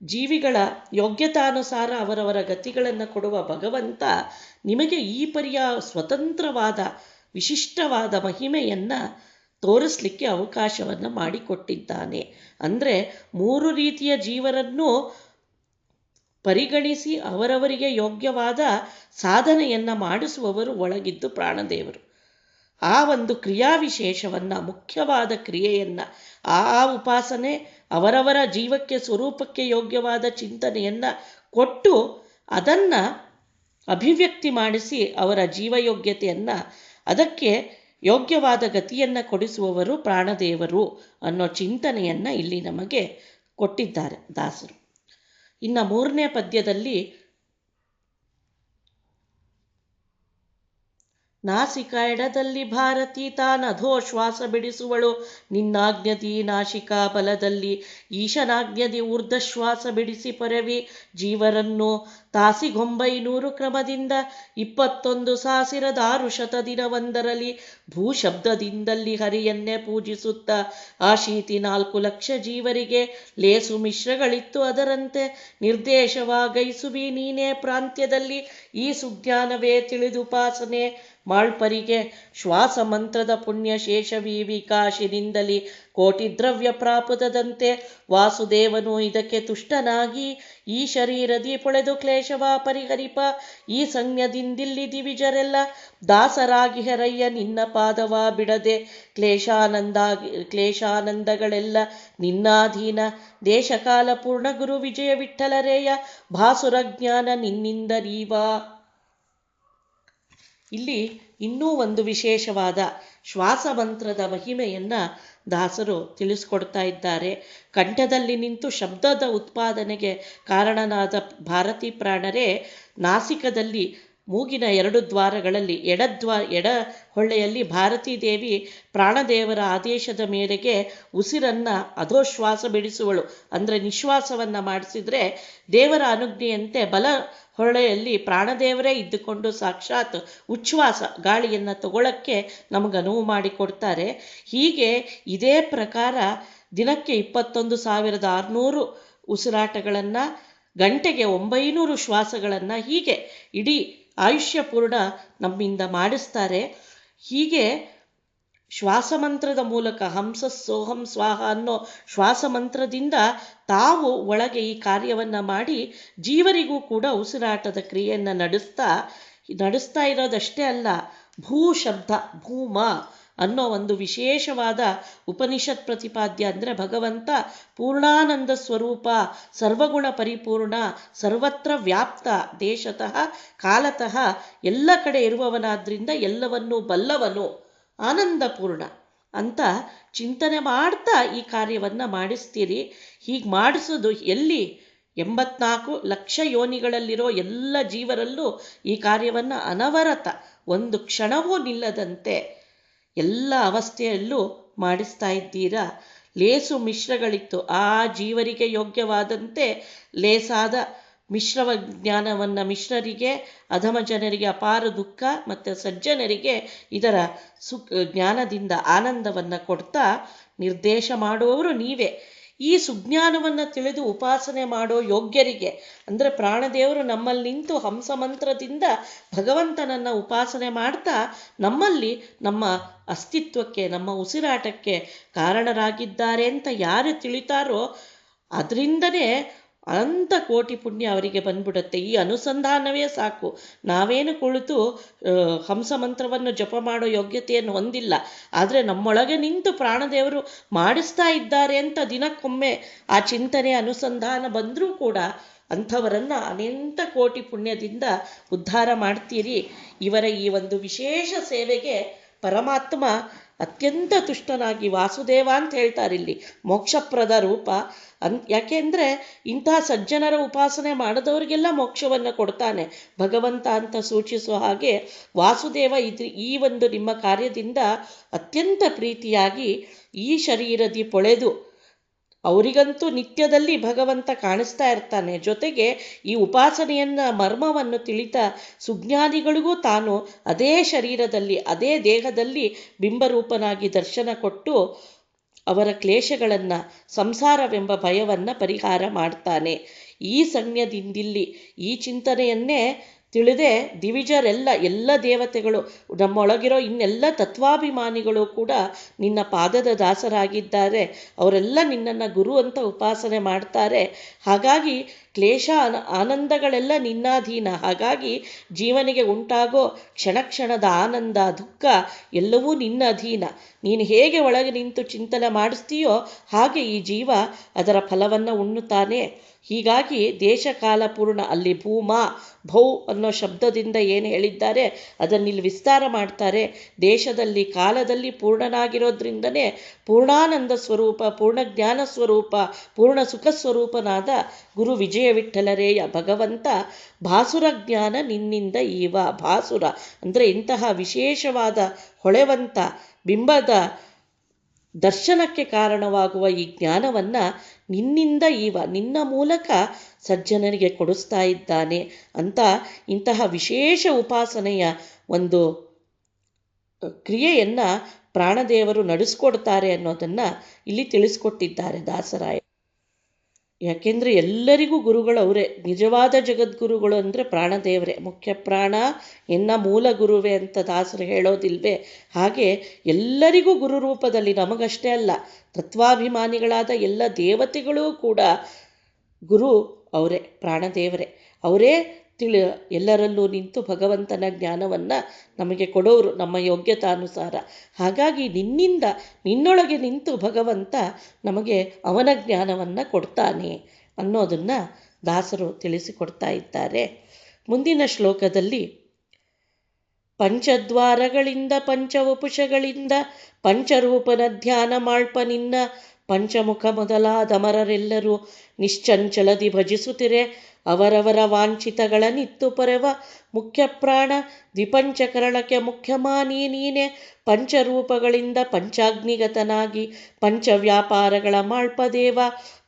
ಜೀವಿಗಳ ಯೋಗ್ಯತಾನುಸಾರ ಅವರವರ ಗತಿಗಳನ್ನು ಕೊಡುವ ಭಗವಂತ ನಿಮಗೆ ಈ ಪರಿಯ ಸ್ವತಂತ್ರವಾದ ವಿಶಿಷ್ಟವಾದ ಮಹಿಮೆಯನ್ನು ತೋರಿಸ್ಲಿಕ್ಕೆ ಅವಕಾಶವನ್ನು ಮಾಡಿಕೊಟ್ಟಿದ್ದಾನೆ. ಅಂದರೆ ಮೂರು ರೀತಿಯ ಜೀವರನ್ನು ಪರಿಗಣಿಸಿ ಅವರವರಿಗೆ ಯೋಗ್ಯವಾದ ಸಾಧನೆಯನ್ನು ಮಾಡಿಸುವವರು ಒಳಗಿದ್ದು ಪ್ರಾಣದೇವರು. ಆ ಒಂದು ಕ್ರಿಯಾವಿಶೇಷವನ್ನು, ಮುಖ್ಯವಾದ ಕ್ರಿಯೆಯನ್ನು, ಆ ಉಪಾಸನೆ ಅವರವರ ಜೀವಕ್ಕೆ ಸ್ವರೂಪಕ್ಕೆ ಯೋಗ್ಯವಾದ ಚಿಂತನೆಯನ್ನು ಕೊಟ್ಟು ಅದನ್ನು ಅಭಿವ್ಯಕ್ತಿ ಮಾಡಿಸಿ ಅವರ ಜೀವಯೋಗ್ಯತೆಯನ್ನು ಅದಕ್ಕೆ ಯೋಗ್ಯವಾದ ಗತಿಯನ್ನು ಕೊಡಿಸುವವರು ಪ್ರಾಣದೇವರು ಅನ್ನೋ ಚಿಂತನೆಯನ್ನು ಇಲ್ಲಿ ನಮಗೆ ಕೊಟ್ಟಿದ್ದಾರೆ ದಾಸರು. ಇನ್ನು ಮೂರನೇ ಪದ್ಯದಲ್ಲಿ ನಾಸಿಕ ಎಡದಲ್ಲಿ ಭಾರತಿ ತಾನಧೋ ಶ್ವಾಸ ಬಿಡಿಸುವಳು ನಿನ್ನಾಜ್ಞದಿ ನಾಶಿಕಾ ಬಲದಲ್ಲಿ ಈಶನಾಜ್ಞದಿ ಊರ್ಧ್ವಶ್ವಾಸ ಬಿಡಿಸಿ ಪರವಿ ಜೀವರನ್ನು ತಾಸಿಗೊಂಬೈನೂರು ಕ್ರಮದಿಂದ 21,000 ಶತದಿನವೊಂದರಲ್ಲಿ ಭೂಶಬ್ದದಿಂದಲ್ಲಿ ಹರಿಯನ್ನೇ ಪೂಜಿಸುತ್ತ ಆ 4 ಲಕ್ಷ ಜೀವರಿಗೆ ಲೇಸು ಮಿಶ್ರಗಳಿತ್ತು ಅದರಂತೆ ನಿರ್ದೇಶವಾಗೈಸುವಿ ನೀನೇ ಪ್ರಾಂತ್ಯದಲ್ಲಿ ಈ ಸುಜ್ಞಾನವೇ ತಿಳಿದುಪಾಸನೆ ಮಾಳ್ಪರಿಗೆ ಶ್ವಾಸ ಮಂತ್ರದ ಪುಣ್ಯ ಶೇಷವಿ ವಿಕಾಶಿನಿಂದಲಿ ಕೋಟಿ ದ್ರವ್ಯ ಪ್ರಾಪುತದಂತೆ ವಾಸುದೇವನು ಇದಕ್ಕೆ ತುಷ್ಟನಾಗಿ ಈ ಶರೀರದಿ ಪೊಳೆದು ಕ್ಲೇಶವ ಪರಿಹರಿಪ ಈ ಸಂಜ್ಞದಿಂದಿಲ್ಲಿ ದಿವಿಜರೆಲ್ಲ ದಾಸರಾಗಿ ಹರಯ್ಯ ನಿನ್ನ ಪಾದವ ಬಿಡದೆ ಕ್ಲೇಶಾನಂದಗಳೆಲ್ಲ ನಿನ್ನಾಧೀನ ದೇಶಕಾಲ ಪೂರ್ಣ ಗುರು ವಿಜಯ ವಿಠ್ಠಲರೇಯ ಭಾಸುರ ಜ್ಞಾನ ನಿನ್ನಿಂದ ನೀವಾ. ಇಲ್ಲಿ ಇನ್ನೂ ಒಂದು ವಿಶೇಷವಾದ ಶ್ವಾಸಮಂತ್ರದ ಮಹಿಮೆಯನ್ನು ದಾಸರು ತಿಳಿಸ್ಕೊಡ್ತಾ ಇದ್ದಾರೆ. ಕಂಠದಲ್ಲಿ ನಿಂತು ಶಬ್ದದ ಉತ್ಪಾದನೆಗೆ ಕಾರಣನಾದ ಭಾರತೀ ಪ್ರಾಣರೇ ನಾಸಿಕದಲ್ಲಿ ಮೂಗಿನ 2 ದ್ವಾರಗಳಲ್ಲಿ ಎಡ ಹೊಳ್ಳೆಯಲ್ಲಿ ಭಾರತೀ ದೇವಿ ಪ್ರಾಣದೇವರ ಆದೇಶದ ಮೇರೆಗೆ ಉಸಿರನ್ನು ಅಧೋಶ್ವಾಸ ಬಿಡಿಸುವಳು. ಅಂದರೆ ನಿಶ್ವಾಸವನ್ನು ಮಾಡಿಸಿದರೆ ದೇವರ ಅನುಜ್ಞೆಯಂತೆ ಬಲ ಹೊಳ್ಳೆಯಲ್ಲಿ ಪ್ರಾಣದೇವರೇ ಇದ್ದುಕೊಂಡು ಸಾಕ್ಷಾತ್ ಉಚ್ಛ್ವಾಸ ಗಾಳಿಯನ್ನು ತಗೊಳ್ಳೋಕ್ಕೆ ನಮಗೆ ಅನುವು ಮಾಡಿಕೊಡ್ತಾರೆ. ಹೀಗೆ ಇದೇ ಪ್ರಕಾರ ದಿನಕ್ಕೆ 21,600 ಉಸಿರಾಟಗಳನ್ನು, ಗಂಟೆಗೆ 900 ಶ್ವಾಸಗಳನ್ನು, ಹೀಗೆ ಇಡೀ ಆಯುಷ್ಯ ಪೂರ್ಣ ನಮ್ಮಿಂದ ಮಾಡಿಸ್ತಾರೆ. ಹೀಗೆ ಶ್ವಾಸಮಂತ್ರದ ಮೂಲಕ ಹಂಸ ಸೋಹಂ ಸ್ವಾಹ ಅನ್ನೋ ಶ್ವಾಸಮಂತ್ರದಿಂದ ತಾವು ಒಳಗೆ ಈ ಕಾರ್ಯವನ್ನು ಮಾಡಿ ಜೀವರಿಗೂ ಕೂಡ ಉಸಿರಾಟದ ಕ್ರಿಯೆಯನ್ನು ನಡೆಸ್ತಾ ಇರೋದಷ್ಟೇ ಅಲ್ಲ, ಭೂ ಶಬ್ದ ಭೂಮ ಅನ್ನೋ ಒಂದು ವಿಶೇಷವಾದ ಉಪನಿಷತ್ ಪ್ರತಿಪಾದ್ಯ ಅಂದರೆ ಭಗವಂತ ಪೂರ್ಣಾನಂದ ಸ್ವರೂಪ, ಸರ್ವಗುಣ ಪರಿಪೂರ್ಣ, ಸರ್ವತ್ರ ವ್ಯಾಪ್ತ, ದೇಶತಃ ಕಾಲತಃ ಎಲ್ಲ ಕಡೆ ಇರುವವನಾದ್ರಿಂದ ಎಲ್ಲವನ್ನೂ ಬಲ್ಲವನು, ಆನಂದಪೂರ್ಣ ಅಂತ ಚಿಂತನೆ ಮಾಡ್ತಾ ಈ ಕಾರ್ಯವನ್ನು ಮಾಡಿಸ್ತೀರಿ. ಹೀಗೆ ಮಾಡಿಸೋದು ಎಲ್ಲಿ? 84 ಲಕ್ಷ ಯೋನಿಗಳಲ್ಲಿರೋ ಎಲ್ಲ ಜೀವರಲ್ಲೂ ಈ ಕಾರ್ಯವನ್ನು ಅನವರತ ಒಂದು ಕ್ಷಣವೂ ನಿಲ್ಲದಂತೆ ಎಲ್ಲ ಅವಸ್ಥೆಯಲ್ಲೂ ಮಾಡಿಸ್ತಾ ಇದ್ದೀರಾ. ಲೇಸು ಮಿಶ್ರಗಳಿತ್ತು, ಆ ಜೀವರಿಗೆ ಯೋಗ್ಯವಾದಂತೆ ಲೇಸಾದ ಮಿಶ್ರವ ಜ್ಞಾನವನ್ನು ಮಿಶ್ರರಿಗೆ, ಅಧಮ ಜನರಿಗೆ ಅಪಾರ ದುಃಖ ಮತ್ತು ಸಜ್ಜನರಿಗೆ ಇದರ ಜ್ಞಾನದಿಂದ ಆನಂದವನ್ನು ಕೊಡ್ತಾ ನಿರ್ದೇಶ ಮಾಡುವವರು ನೀವೇ. ಈ ಸುಜ್ಞಾನವನ್ನು ತಿಳಿದು ಉಪಾಸನೆ ಮಾಡೋ ಯೋಗ್ಯರಿಗೆ ಅಂದರೆ ಪ್ರಾಣದೇವರು ನಮ್ಮಲ್ಲಿ ನಿಂತು ಹಂಸ ಮಂತ್ರದಿಂದ ಭಗವಂತನನ್ನು ಉಪಾಸನೆ ಮಾಡ್ತಾ ನಮ್ಮಲ್ಲಿ ನಮ್ಮ ಅಸ್ತಿತ್ವಕ್ಕೆ, ನಮ್ಮ ಉಸಿರಾಟಕ್ಕೆ ಕಾರಣರಾಗಿದ್ದಾರೆ ಅಂತ ಯಾರು ತಿಳಿತಾರೋ ಅದರಿಂದನೇ ಅನಂತ ಕೋಟಿ ಪುಣ್ಯ ಅವರಿಗೆ ಬಂದ್ಬಿಡುತ್ತೆ. ಈ ಅನುಸಂಧಾನವೇ ಸಾಕು. ನಾವೇನು ಕುಳಿತು ಹಂಸ ಮಂತ್ರವನ್ನು ಜಪ ಮಾಡೋ ಯೋಗ್ಯತೆಯನ್ನು ಹೊಂದಿಲ್ಲ, ಆದರೆ ನಮ್ಮೊಳಗೆ ನಿಂತು ಪ್ರಾಣದೇವರು ಮಾಡಿಸ್ತಾ ಇದ್ದಾರೆ ಅಂತ ದಿನಕ್ಕೊಮ್ಮೆ ಆ ಚಿಂತನೆ ಅನುಸಂಧಾನ ಬಂದರೂ ಕೂಡ ಅಂಥವರನ್ನು ಅನಂತ ಕೋಟಿ ಪುಣ್ಯದಿಂದ ಉದ್ಧಾರ ಮಾಡ್ತೀರಿ. ಇವರ ಈ ಒಂದು ವಿಶೇಷ ಸೇವೆಗೆ ಪರಮಾತ್ಮ ಅತ್ಯಂತ ತುಷ್ಟನಾಗಿ, ವಾಸುದೇವ ಅಂತ ಹೇಳ್ತಾರೆ ಇಲ್ಲಿ, ಮೋಕ್ಷಪ್ರದ ರೂಪ ಯಾಕೆಂದರೆ ಇಂಥ ಸಜ್ಜನರ ಉಪಾಸನೆ ಮಾಡಿದವರಿಗೆಲ್ಲ ಮೋಕ್ಷವನ್ನು ಕೊಡ್ತಾನೆ ಭಗವಂತ ಅಂತ ಸೂಚಿಸೋ ಹಾಗೆ ವಾಸುದೇವ ಈ ಒಂದು ನಿಮ್ಮ ಕಾರ್ಯದಿಂದ ಅತ್ಯಂತ ಪ್ರೀತಿಯಾಗಿ ಈ ಶರೀರದಿ ಪೊಳೆದು, ಅವರಿಗಂತೂ ನಿತ್ಯದಲ್ಲಿ ಭಗವಂತ ಕಾಣಿಸ್ತಾ ಇರ್ತಾನೆ, ಜೊತೆಗೆ ಈ ಉಪಾಸನೆಯನ್ನು ಮರ್ಮವನ್ನು ತಿಳಿತ ಸುಜ್ಞಾನಿಗಳಿಗೂ ತಾನು ಅದೇ ಶರೀರದಲ್ಲಿ ಅದೇ ದೇಹದಲ್ಲಿ ಬಿಂಬರೂಪನಾಗಿ ದರ್ಶನ ಕೊಟ್ಟು ಅವರ ಕ್ಲೇಶಗಳನ್ನು, ಸಂಸಾರವೆಂಬ ಭಯವನ್ನು ಪರಿಹಾರ ಮಾಡ್ತಾನೆ. ಈ ಸಂಜ್ಞದಿಂದಿಲ್ಲಿ ಈ ಚಿಂತನೆಯನ್ನೇ ತಿಳಿದೇ ಎಲ್ಲ ದೇವತೆಗಳು, ನಮ್ಮೊಳಗಿರೋ ಇನ್ನೆಲ್ಲ ತತ್ವಾಭಿಮಾನಿಗಳು ಕೂಡ ನಿನ್ನ ಪಾದದ ದಾಸರಾಗಿದ್ದಾರೆ. ಅವರೆಲ್ಲ ನಿನ್ನನ್ನು ಗುರು ಅಂತ ಉಪಾಸನೆ ಮಾಡ್ತಾರೆ. ಹಾಗಾಗಿ ಕ್ಲೇಶ ಆನಂದಗಳೆಲ್ಲ ನಿನ್ನಾಧೀನ. ಹಾಗಾಗಿ ಜೀವನಿಗೆ ಉಂಟಾಗೋ ಕ್ಷಣ ಕ್ಷಣದ ಆನಂದ ದುಃಖ ಎಲ್ಲವೂ ನಿನ್ನ ಅಧೀನ. ನೀನು ಹೇಗೆ ಒಳಗೆ ನಿಂತು ಚಿಂತನೆ ಮಾಡಿಸ್ತೀಯೋ ಹಾಗೆ ಈ ಜೀವ ಅದರ ಫಲವನ್ನು ಉಣ್ಣುತ್ತಾನೆ. ಹೀಗಾಗಿ ದೇಶಕಾಲ ಪೂರ್ಣ, ಅಲ್ಲಿ ಭೂಮ ಭೌ ಅನ್ನೋ ಶಬ್ದದಿಂದ ಏನು ಹೇಳಿದ್ದಾರೆ ಅದನ್ನಿಲ್ಲಿ ವಿಸ್ತಾರ ಮಾಡ್ತಾರೆ. ದೇಶದಲ್ಲಿ ಕಾಲದಲ್ಲಿ ಪೂರ್ಣನಾಗಿರೋದ್ರಿಂದನೇ ಪೂರ್ಣಾನಂದ ಸ್ವರೂಪ, ಪೂರ್ಣ ಜ್ಞಾನ ಸ್ವರೂಪ, ಪೂರ್ಣ ಸುಖ ಸ್ವರೂಪನಾದ ಗುರು ವಿಜಯ ವಿಠ್ಠಲರೇಯ ಭಗವಂತ ಭಾಸುರ ಜ್ಞಾನ ನಿನ್ನಿಂದ ಈವ. ಭಾಸುರ ಅಂದರೆ ಇಂತಹ ವಿಶೇಷವಾದ ಹೊಳೆವಂತ ಬಿಂಬದ ದರ್ಶನಕ್ಕೆ ಕಾರಣವಾಗುವ ಈ ಜ್ಞಾನವನ್ನು ನಿನ್ನಿಂದ ನಿನ್ನ ಮೂಲಕ ಸಜ್ಜನರಿಗೆ ಕೊಡಿಸ್ತಾ ಇದ್ದಾನೆ ಅಂತ ಇಂತಹ ವಿಶೇಷ ಉಪಾಸನೆಯ ಒಂದು ಕ್ರಿಯೆಯನ್ನು ಪ್ರಾಣದೇವರು ನಡೆಸ್ಕೊಡ್ತಾರೆ ಅನ್ನೋದನ್ನು ಇಲ್ಲಿ ತಿಳಿಸ್ಕೊಟ್ಟಿದ್ದಾರೆ ದಾಸರಾಯ. ಯಾಕೆಂದರೆ ಎಲ್ಲರಿಗೂ ಗುರುಗಳು ಅವರೇ, ನಿಜವಾದ ಜಗದ್ಗುರುಗಳು ಅಂದರೆ ಪ್ರಾಣದೇವರೇ. ಮುಖ್ಯ ಪ್ರಾಣ ಎನ್ನ ಮೂಲ ಗುರುವೇ ಅಂತ ದಾಸರು ಹೇಳೋದಿಲ್ವೇ? ಹಾಗೆ ಎಲ್ಲರಿಗೂ ಗುರು ರೂಪದಲ್ಲಿ, ನಮಗಷ್ಟೇ ಅಲ್ಲ ತತ್ವಾಭಿಮಾನಿಗಳಾದ ಎಲ್ಲ ದೇವತೆಗಳೂ ಕೂಡ ಗುರು ಅವರೇ, ಪ್ರಾಣದೇವರೇ. ಅವರೇ ಎಲ್ಲರಲ್ಲೂ ನಿಂತು ಭಗವಂತನ ಜ್ಞಾನವನ್ನು ನಮಗೆ ಕೊಡೋರು ನಮ್ಮ ಯೋಗ್ಯತಾನುಸಾರ. ಹಾಗಾಗಿ ನಿನ್ನೊಳಗೆ ನಿಂತು ಭಗವಂತ ನಮಗೆ ಅವನ ಜ್ಞಾನವನ್ನು ಕೊಡ್ತಾನೆ ಅನ್ನೋದನ್ನು ದಾಸರು ತಿಳಿಸಿಕೊಡ್ತಾ ಇದ್ದಾರೆ. ಮುಂದಿನ ಶ್ಲೋಕದಲ್ಲಿ ಪಂಚದ್ವಾರಗಳಿಂದ ಪಂಚವಪುಷಗಳಿಂದ ಪಂಚರೂಪನ ಧ್ಯಾನ ಮಾಳ್ಪನಿನ್ನ ಪಂಚಮುಖ ಮೊದಲಾದಮರರೆಲ್ಲರೂ ನಿಶ್ಚಂಚಲದಿ ಭಜಿಸುತ್ತಿರೆ ಅವರವರ ವಾಂಛಿತಗಳ ನಿತ್ತು ಪೊರೆವ ಮುಖ್ಯ ಪ್ರಾಣ ದ್ವಿಪಂಚಕರಣಕ್ಕೆ ಮುಖ್ಯಮಾನಿ ನೀನೆ ಪಂಚರೂಪಗಳಿಂದ ಪಂಚಾಗ್ನಿಗತನಾಗಿ ಪಂಚವ್ಯಾಪಾರಗಳ ಮಾಳ್ಪದೇವ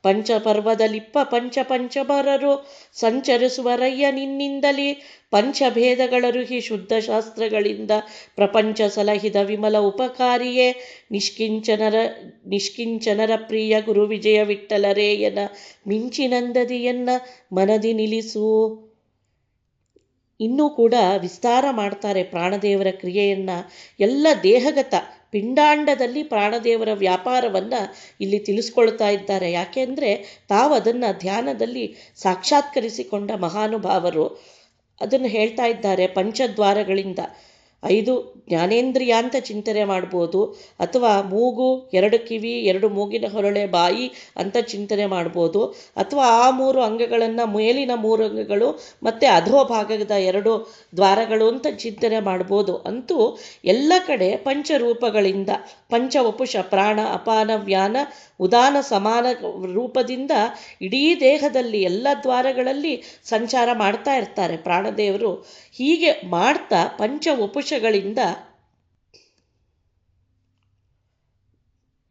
ಪಂಚಪರ್ವದಲಿಪ್ಪ ಪಂಚಮರರು ಸಂಚರಿಸುವರಯ್ಯ ನಿನ್ನಿಂದಲೇ ಪಂಚಭೇದಗಳರುಹಿ ಶುದ್ಧ ಶಾಸ್ತ್ರಗಳಿಂದ ಪ್ರಪಂಚ ಸಲಹಿದ ವಿಮಲ ಉಪಕಾರಿಯೇ ನಿಷ್ಕಿಂಚನರ ಪ್ರಿಯ ಗುರು ವಿಜಯ ವಿಠ್ಠಲರೇಯನ ಮಿಂಚಿನಂದದಿಯನ್ನ ಮನದಿ ನಿಲ್ಲಿಸು. ಇನ್ನೂ ಕೂಡ ವಿಸ್ತಾರ ಮಾಡ್ತಾರೆ ಪ್ರಾಣದೇವರ ಕ್ರಿಯೆಯನ್ನು. ಎಲ್ಲ ದೇಹಗತ ಪಿಂಡಾಂಡದಲ್ಲಿ ಪ್ರಾಣದೇವರ ವ್ಯಾಪಾರವನ್ನು ಇಲ್ಲಿ ತಿಳಿಸ್ಕೊಳ್ತಾ ಇದ್ದಾರೆ. ಯಾಕೆಂದರೆ ತಾವು ಅದನ್ನು ಧ್ಯಾನದಲ್ಲಿ ಸಾಕ್ಷಾತ್ಕರಿಸಿಕೊಂಡ ಮಹಾನುಭಾವರು ಅದನ್ನು ಹೇಳ್ತಾ ಇದ್ದಾರೆ. ಪಂಚದ್ವಾರಗಳಿಂದ 5 ಜ್ಞಾನೇಂದ್ರಿಯ ಅಂತ ಚಿಂತನೆ ಮಾಡ್ಬೋದು, ಅಥವಾ ಮೂಗು, 2 ಕಿವಿ, 2 ಮೂಗಿನ ಹೊರಳೆ, ಬಾಯಿ ಅಂತ ಚಿಂತನೆ ಮಾಡ್ಬೋದು, ಅಥವಾ ಆ 3 ಅಂಗಗಳನ್ನು, ಮೇಲಿನ 3 ಅಂಗಗಳು ಮತ್ತು ಅಧೋಭಾಗದ 2 ದ್ವಾರಗಳು ಅಂತ ಚಿಂತನೆ ಮಾಡ್ಬೋದು. ಅಂತೂ ಎಲ್ಲ ಕಡೆ ಪಂಚರೂಪಗಳಿಂದ, ಪಂಚವಪುಷ ಪ್ರಾಣ ಅಪಾನ ವ್ಯಾನ ಉದಾನ ಸಮಾನ ರೂಪದಿಂದ ಇಡೀ ದೇಹದಲ್ಲಿ ಎಲ್ಲ ದ್ವಾರಗಳಲ್ಲಿ ಸಂಚಾರ ಮಾಡ್ತಾ ಇರ್ತಾರೆ ಪ್ರಾಣದೇವರು. ಹೀಗೆ ಮಾಡ್ತಾ ಪಂಚವಪುಷಗಳಿಂದ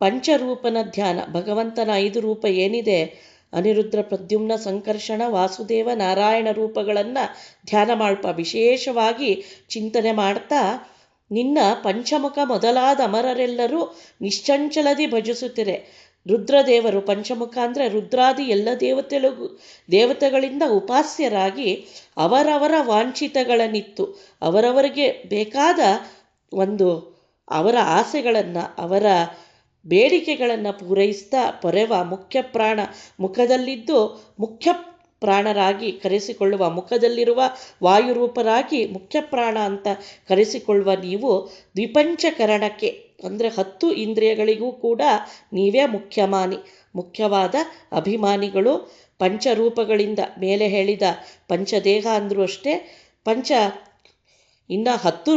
ಪಂಚರೂಪನ ಧ್ಯಾನ, ಭಗವಂತನ 5 ರೂಪ ಏನಿದೆ, ಅನಿರುದ್ರ ಪ್ರದ್ಯುಮ್ನ ಸಂಕರ್ಷಣ ವಾಸುದೇವ ನಾರಾಯಣ ರೂಪಗಳನ್ನು ಧ್ಯಾನ ಮಾಡ್ಪ ವಿಶೇಷವಾಗಿ ಚಿಂತನೆ ಮಾಡ್ತಾ ನಿನ್ನ ಪಂಚಮುಖ ಮೊದಲಾದ ಅಮರರೆಲ್ಲರೂ ನಿಶ್ಚಂಚಲದಿ ಭಜಿಸುತ್ತಿರೆ. ರುದ್ರದೇವರು, ಪಂಚಮುಖ ಅಂದರೆ ರುದ್ರಾದಿ ಎಲ್ಲ ದೇವತೆಗಳಿಂದ ಉಪಾಸ್ಯರಾಗಿ ಅವರವರ ವಾಂಛಿತಗಳನ್ನಿತ್ತು ಅವರವರಿಗೆ ಬೇಕಾದ ಅವರ ಆಸೆಗಳನ್ನು, ಅವರ ಬೇಡಿಕೆಗಳನ್ನು ಪೂರೈಸ್ತಾ ಪೊರೆವ ಮುಖ್ಯ ಪ್ರಾಣ, ಮುಖದಲ್ಲಿದ್ದು ಮುಖ್ಯ ಪ್ರಾಣರಾಗಿ ಕರೆಸಿಕೊಳ್ಳುವ, ಮುಖದಲ್ಲಿರುವ ವಾಯುರೂಪರಾಗಿ ಮುಖ್ಯ ಪ್ರಾಣ ಅಂತ ಕರೆಸಿಕೊಳ್ಳುವ ನೀವು ದ್ವಿಪಂಚಕರಣಕ್ಕೆ ಅಂದರೆ 10 ಇಂದ್ರಿಯಗಳಿಗೂ ಕೂಡ ನೀವೇ ಮುಖ್ಯವಾದ ಅಭಿಮಾನಿಗಳು. ಪಂಚರೂಪಗಳಿಂದ ಮೇಲೆ ಹೇಳಿದ ಪಂಚದೇಹ ಅಂದರೂ ಅಷ್ಟೇ, ಇನ್ನು 10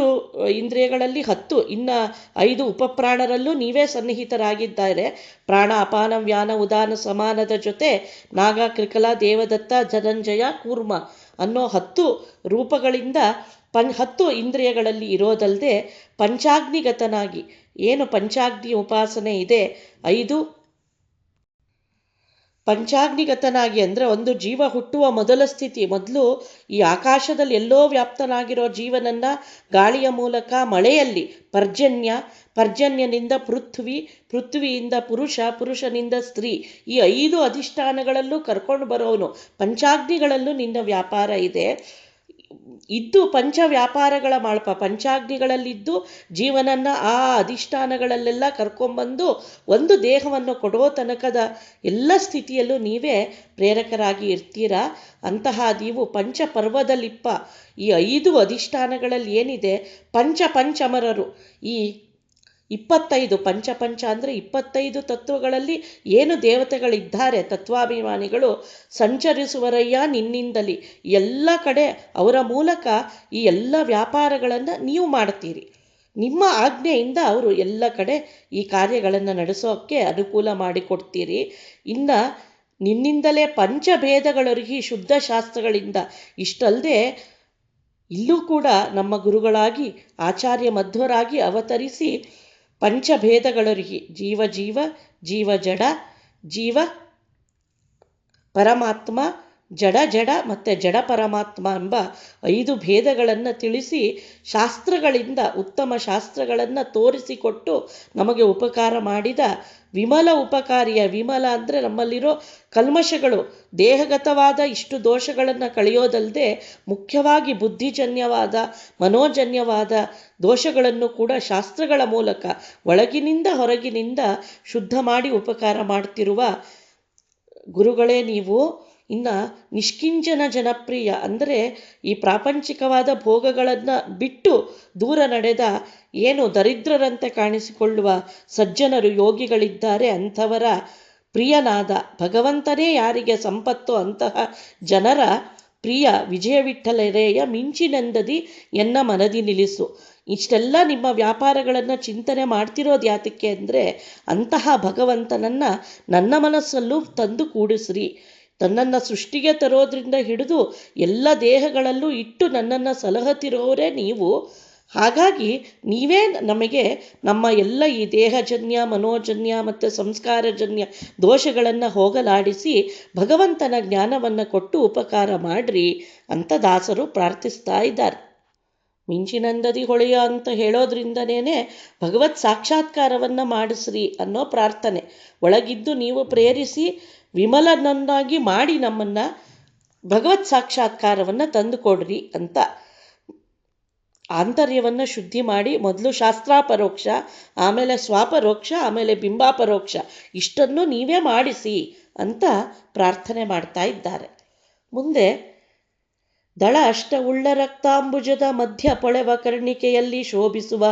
ಇಂದ್ರಿಯಗಳಲ್ಲಿ 10, ಇನ್ನು 5 ಉಪಪ್ರಾಣರಲ್ಲೂ ನೀವೇ ಸನ್ನಿಹಿತರಾಗಿದ್ದಾರೆ. ಪ್ರಾಣ ಅಪಾನ ವ್ಯಾನ ಉದಾನ ಸಮಾನದ ಜೊತೆ ನಾಗ, ಕೃಕಲ, ದೇವದತ್ತ, ಧನಂಜಯ, ಕೂರ್ಮ ಅನ್ನೋ 10 ರೂಪಗಳಿಂದ 10 ಇಂದ್ರಿಯಗಳಲ್ಲಿ ಇರೋದಲ್ಲದೆ ಪಂಚಾಗ್ನಿಗತನಾಗಿ, ಏನು ಪಂಚಾಗ್ನಿ ಉಪಾಸನೆ ಇದೆ, 5 ಪಂಚಾಗ್ನಿಗತನಾಗಿ ಅಂದರೆ ಒಂದು ಜೀವ ಹುಟ್ಟುವ ಮೊದಲ ಸ್ಥಿತಿ, ಮೊದಲು ಈ ಆಕಾಶದಲ್ಲಿ ಎಲ್ಲೋ ವ್ಯಾಪ್ತನಾಗಿರೋ ಜೀವನನ್ನು ಗಾಳಿಯ ಮೂಲಕ ಮಳೆಯಲ್ಲಿ ಪರ್ಜನ್ಯನಿಂದ ಪೃಥ್ವಿಯಿಂದ ಪುರುಷನಿಂದ ಸ್ತ್ರೀ, ಈ 5 ಅಧಿಷ್ಠಾನಗಳಲ್ಲೂ ಕರ್ಕೊಂಡು ಬರೋನು. ಪಂಚಾಗ್ನಿಗಳಲ್ಲೂ ನಿನ್ನ ವ್ಯಾಪಾರ ಇದೆ. ಇದ್ದು ಪಂಚ ವ್ಯಾಪಾರಗಳ ಮಾಳ್ಪ, ಪಂಚಾಗ್ನಿಗಳಲ್ಲಿದ್ದು ಜೀವನನ್ನು ಆ ಅಧಿಷ್ಠಾನಗಳಲ್ಲೆಲ್ಲ ಕರ್ಕೊಂಬಂದು ಒಂದು ದೇಹವನ್ನು ಕೊಡೋ ತನಕದ ಎಲ್ಲ ಸ್ಥಿತಿಯಲ್ಲೂ ನೀವೇ ಪ್ರೇರಕರಾಗಿ ಇರ್ತೀರಾ. ಅಂತಹ ನೀವು ಪಂಚಪರ್ವದಲ್ಲಿಪ್ಪ ಈ 5 ಅಧಿಷ್ಠಾನಗಳಲ್ಲಿ ಏನಿದೆ ಪಂಚಮರರು, ಈ 25 ಪಂಚ ಅಂದರೆ 25 ತತ್ವಗಳಲ್ಲಿ ಏನು ದೇವತೆಗಳಿದ್ದಾರೆ, ತತ್ವಾಭಿಮಾನಿಗಳು ಸಂಚರಿಸುವರಯ್ಯ ನಿನ್ನಿಂದಲಿ, ಎಲ್ಲ ಕಡೆ ಅವರ ಮೂಲಕ ಈ ಎಲ್ಲ ವ್ಯಾಪಾರಗಳನ್ನು ನೀವು ಮಾಡ್ತೀರಿ. ನಿಮ್ಮ ಆಜ್ಞೆಯಿಂದ ಅವರು ಎಲ್ಲ ಕಡೆ ಈ ಕಾರ್ಯಗಳನ್ನು ನಡೆಸೋಕ್ಕೆ ಅನುಕೂಲ ಮಾಡಿಕೊಡ್ತೀರಿ. ಇನ್ನು ನಿನ್ನಿಂದಲೇ ಪಂಚಭೇದಗಳೊರಗಿ ಶುದ್ಧ ಶಾಸ್ತ್ರಗಳಿಂದ, ಇಷ್ಟಲ್ಲದೆ ಇಲ್ಲೂ ಕೂಡ ನಮ್ಮ ಗುರುಗಳಾಗಿ ಆಚಾರ್ಯ ಮಧ್ವರಾಗಿ ಅವತರಿಸಿ ಪಂಚಭೇದಗಳೊರಗಿ ಜೀವ ಜಡ, ಜೀವ ಪರಮಾತ್ಮ, ಜಡ ಮತ್ತು ಜಡ ಪರಮಾತ್ಮ ಎಂಬ 5 ಭೇದಗಳನ್ನು ತಿಳಿಸಿ ಶಾಸ್ತ್ರಗಳಿಂದ, ಉತ್ತಮ ಶಾಸ್ತ್ರಗಳನ್ನು ತೋರಿಸಿಕೊಟ್ಟು ನಮಗೆ ಉಪಕಾರ ಮಾಡಿದ ವಿಮಲ ಉಪಕಾರಿಯ. ವಿಮಲ ಅಂದರೆ ನಮ್ಮಲ್ಲಿರೋ ಕಲ್ಮಶಗಳು, ದೇಹಗತವಾದ ಇಷ್ಟು ದೋಷಗಳನ್ನು ಕಳೆಯೋದಲ್ಲದೆ ಮುಖ್ಯವಾಗಿ ಬುದ್ಧಿಜನ್ಯವಾದ, ಮನೋಜನ್ಯವಾದ ದೋಷಗಳನ್ನು ಕೂಡ ಶಾಸ್ತ್ರಗಳ ಮೂಲಕ ಒಳಗಿನಿಂದ ಹೊರಗಿನಿಂದ ಶುದ್ಧ ಮಾಡಿ ಉಪಕಾರ ಮಾಡ್ತಿರುವ ಗುರುಗಳೇ ನೀವು. ಇನ್ನು ನಿಷ್ಕಿಂಚನ ಜನಪ್ರಿಯ ಅಂದರೆ ಈ ಪ್ರಾಪಂಚಿಕವಾದ ಭೋಗಗಳನ್ನು ಬಿಟ್ಟು ದೂರ ನಡೆದ, ಏನು ದರಿದ್ರರಂತೆ ಕಾಣಿಸಿಕೊಳ್ಳುವ ಸಜ್ಜನರು, ಯೋಗಿಗಳಿದ್ದಾರೆ, ಅಂಥವರ ಪ್ರಿಯನಾದ ಭಗವಂತನೇ ಯಾರಿಗೆ ಸಂಪತ್ತು ಅಂತಹ ಜನರ ಪ್ರಿಯ ವಿಜಯವಿಠಲರೇಯ ಮಿಂಚಿನೆಂದದಿ ಎನ್ನ ಮನದಿ ನಿಲ್ಲಿಸು. ಇಷ್ಟೆಲ್ಲ ನಿಮ್ಮ ವ್ಯಾಪಾರಗಳನ್ನು ಚಿಂತನೆ ಮಾಡ್ತಿರೋದು ಯಾತಕ್ಕೆ ಅಂದರೆ ಅಂತಹ ಭಗವಂತನನ್ನು ನನ್ನ ಮನಸ್ಸಲ್ಲೂ ತಂದು ಕೂಡಿಸ್ರಿ. ತನ್ನನ್ನು ಸೃಷ್ಟಿಗೆ ತರೋದ್ರಿಂದ ಹಿಡಿದು ಎಲ್ಲ ದೇಹಗಳಲ್ಲೂ ಇಟ್ಟು ನನ್ನನ್ನು ಸಲಹತಿರೋರೇ ನೀವು. ಹಾಗಾಗಿ ನೀವೇ ನಮಗೆ ನಮ್ಮ ಎಲ್ಲ ಈ ದೇಹಜನ್ಯ, ಮನೋಜನ್ಯ ಮತ್ತು ಸಂಸ್ಕಾರಜನ್ಯ ದೋಷಗಳನ್ನು ಹೋಗಲಾಡಿಸಿ ಭಗವಂತನ ಜ್ಞಾನವನ್ನು ಕೊಟ್ಟು ಉಪಕಾರ ಮಾಡ್ರಿ ಅಂತ ದಾಸರು ಪ್ರಾರ್ಥಿಸ್ತಾ ಇದ್ದಾರೆ. ಮಿಂಚಿನಂದದಿ ಹೊಳೆಯ ಅಂತ ಹೇಳೋದ್ರಿಂದನೇ ಭಗವತ್ ಸಾಕ್ಷಾತ್ಕಾರವನ್ನು ಮಾಡಿಸ್ರಿ ಅನ್ನೋ ಪ್ರಾರ್ಥನೆ. ಒಳಗಿದ್ದು ನೀವು ಪ್ರೇರಿಸಿ ವಿಮಲನನ್ನಾಗಿ ಮಾಡಿ ನಮ್ಮನ್ನು ಭಗವತ್ ಸಾಕ್ಷಾತ್ಕಾರವನ್ನು ತಂದುಕೊಡ್ರಿ ಅಂತ. ಆಂತರ್ಯವನ್ನು ಶುದ್ಧಿ ಮಾಡಿ ಮೊದಲು ಶಾಸ್ತ್ರಾಪರೋಕ್ಷ, ಆಮೇಲೆ ಸ್ವಾಪರೋಕ್ಷ, ಆಮೇಲೆ ಬಿಂಬಾಪರೋಕ್ಷ ಇಷ್ಟನ್ನು ನೀವೇ ಮಾಡಿಸಿ ಅಂತ ಪ್ರಾರ್ಥನೆ ಮಾಡ್ತಾ ಇದ್ದಾರೆ. ಮುಂದೆ ದಳ ಅಷ್ಟವುಳ್ಳ ರಕ್ತಾಂಬುಜದ ಮಧ್ಯ ಪೊಳೆವ ಕರ್ಣಿಕೆಯಲ್ಲಿ ಶೋಭಿಸುವ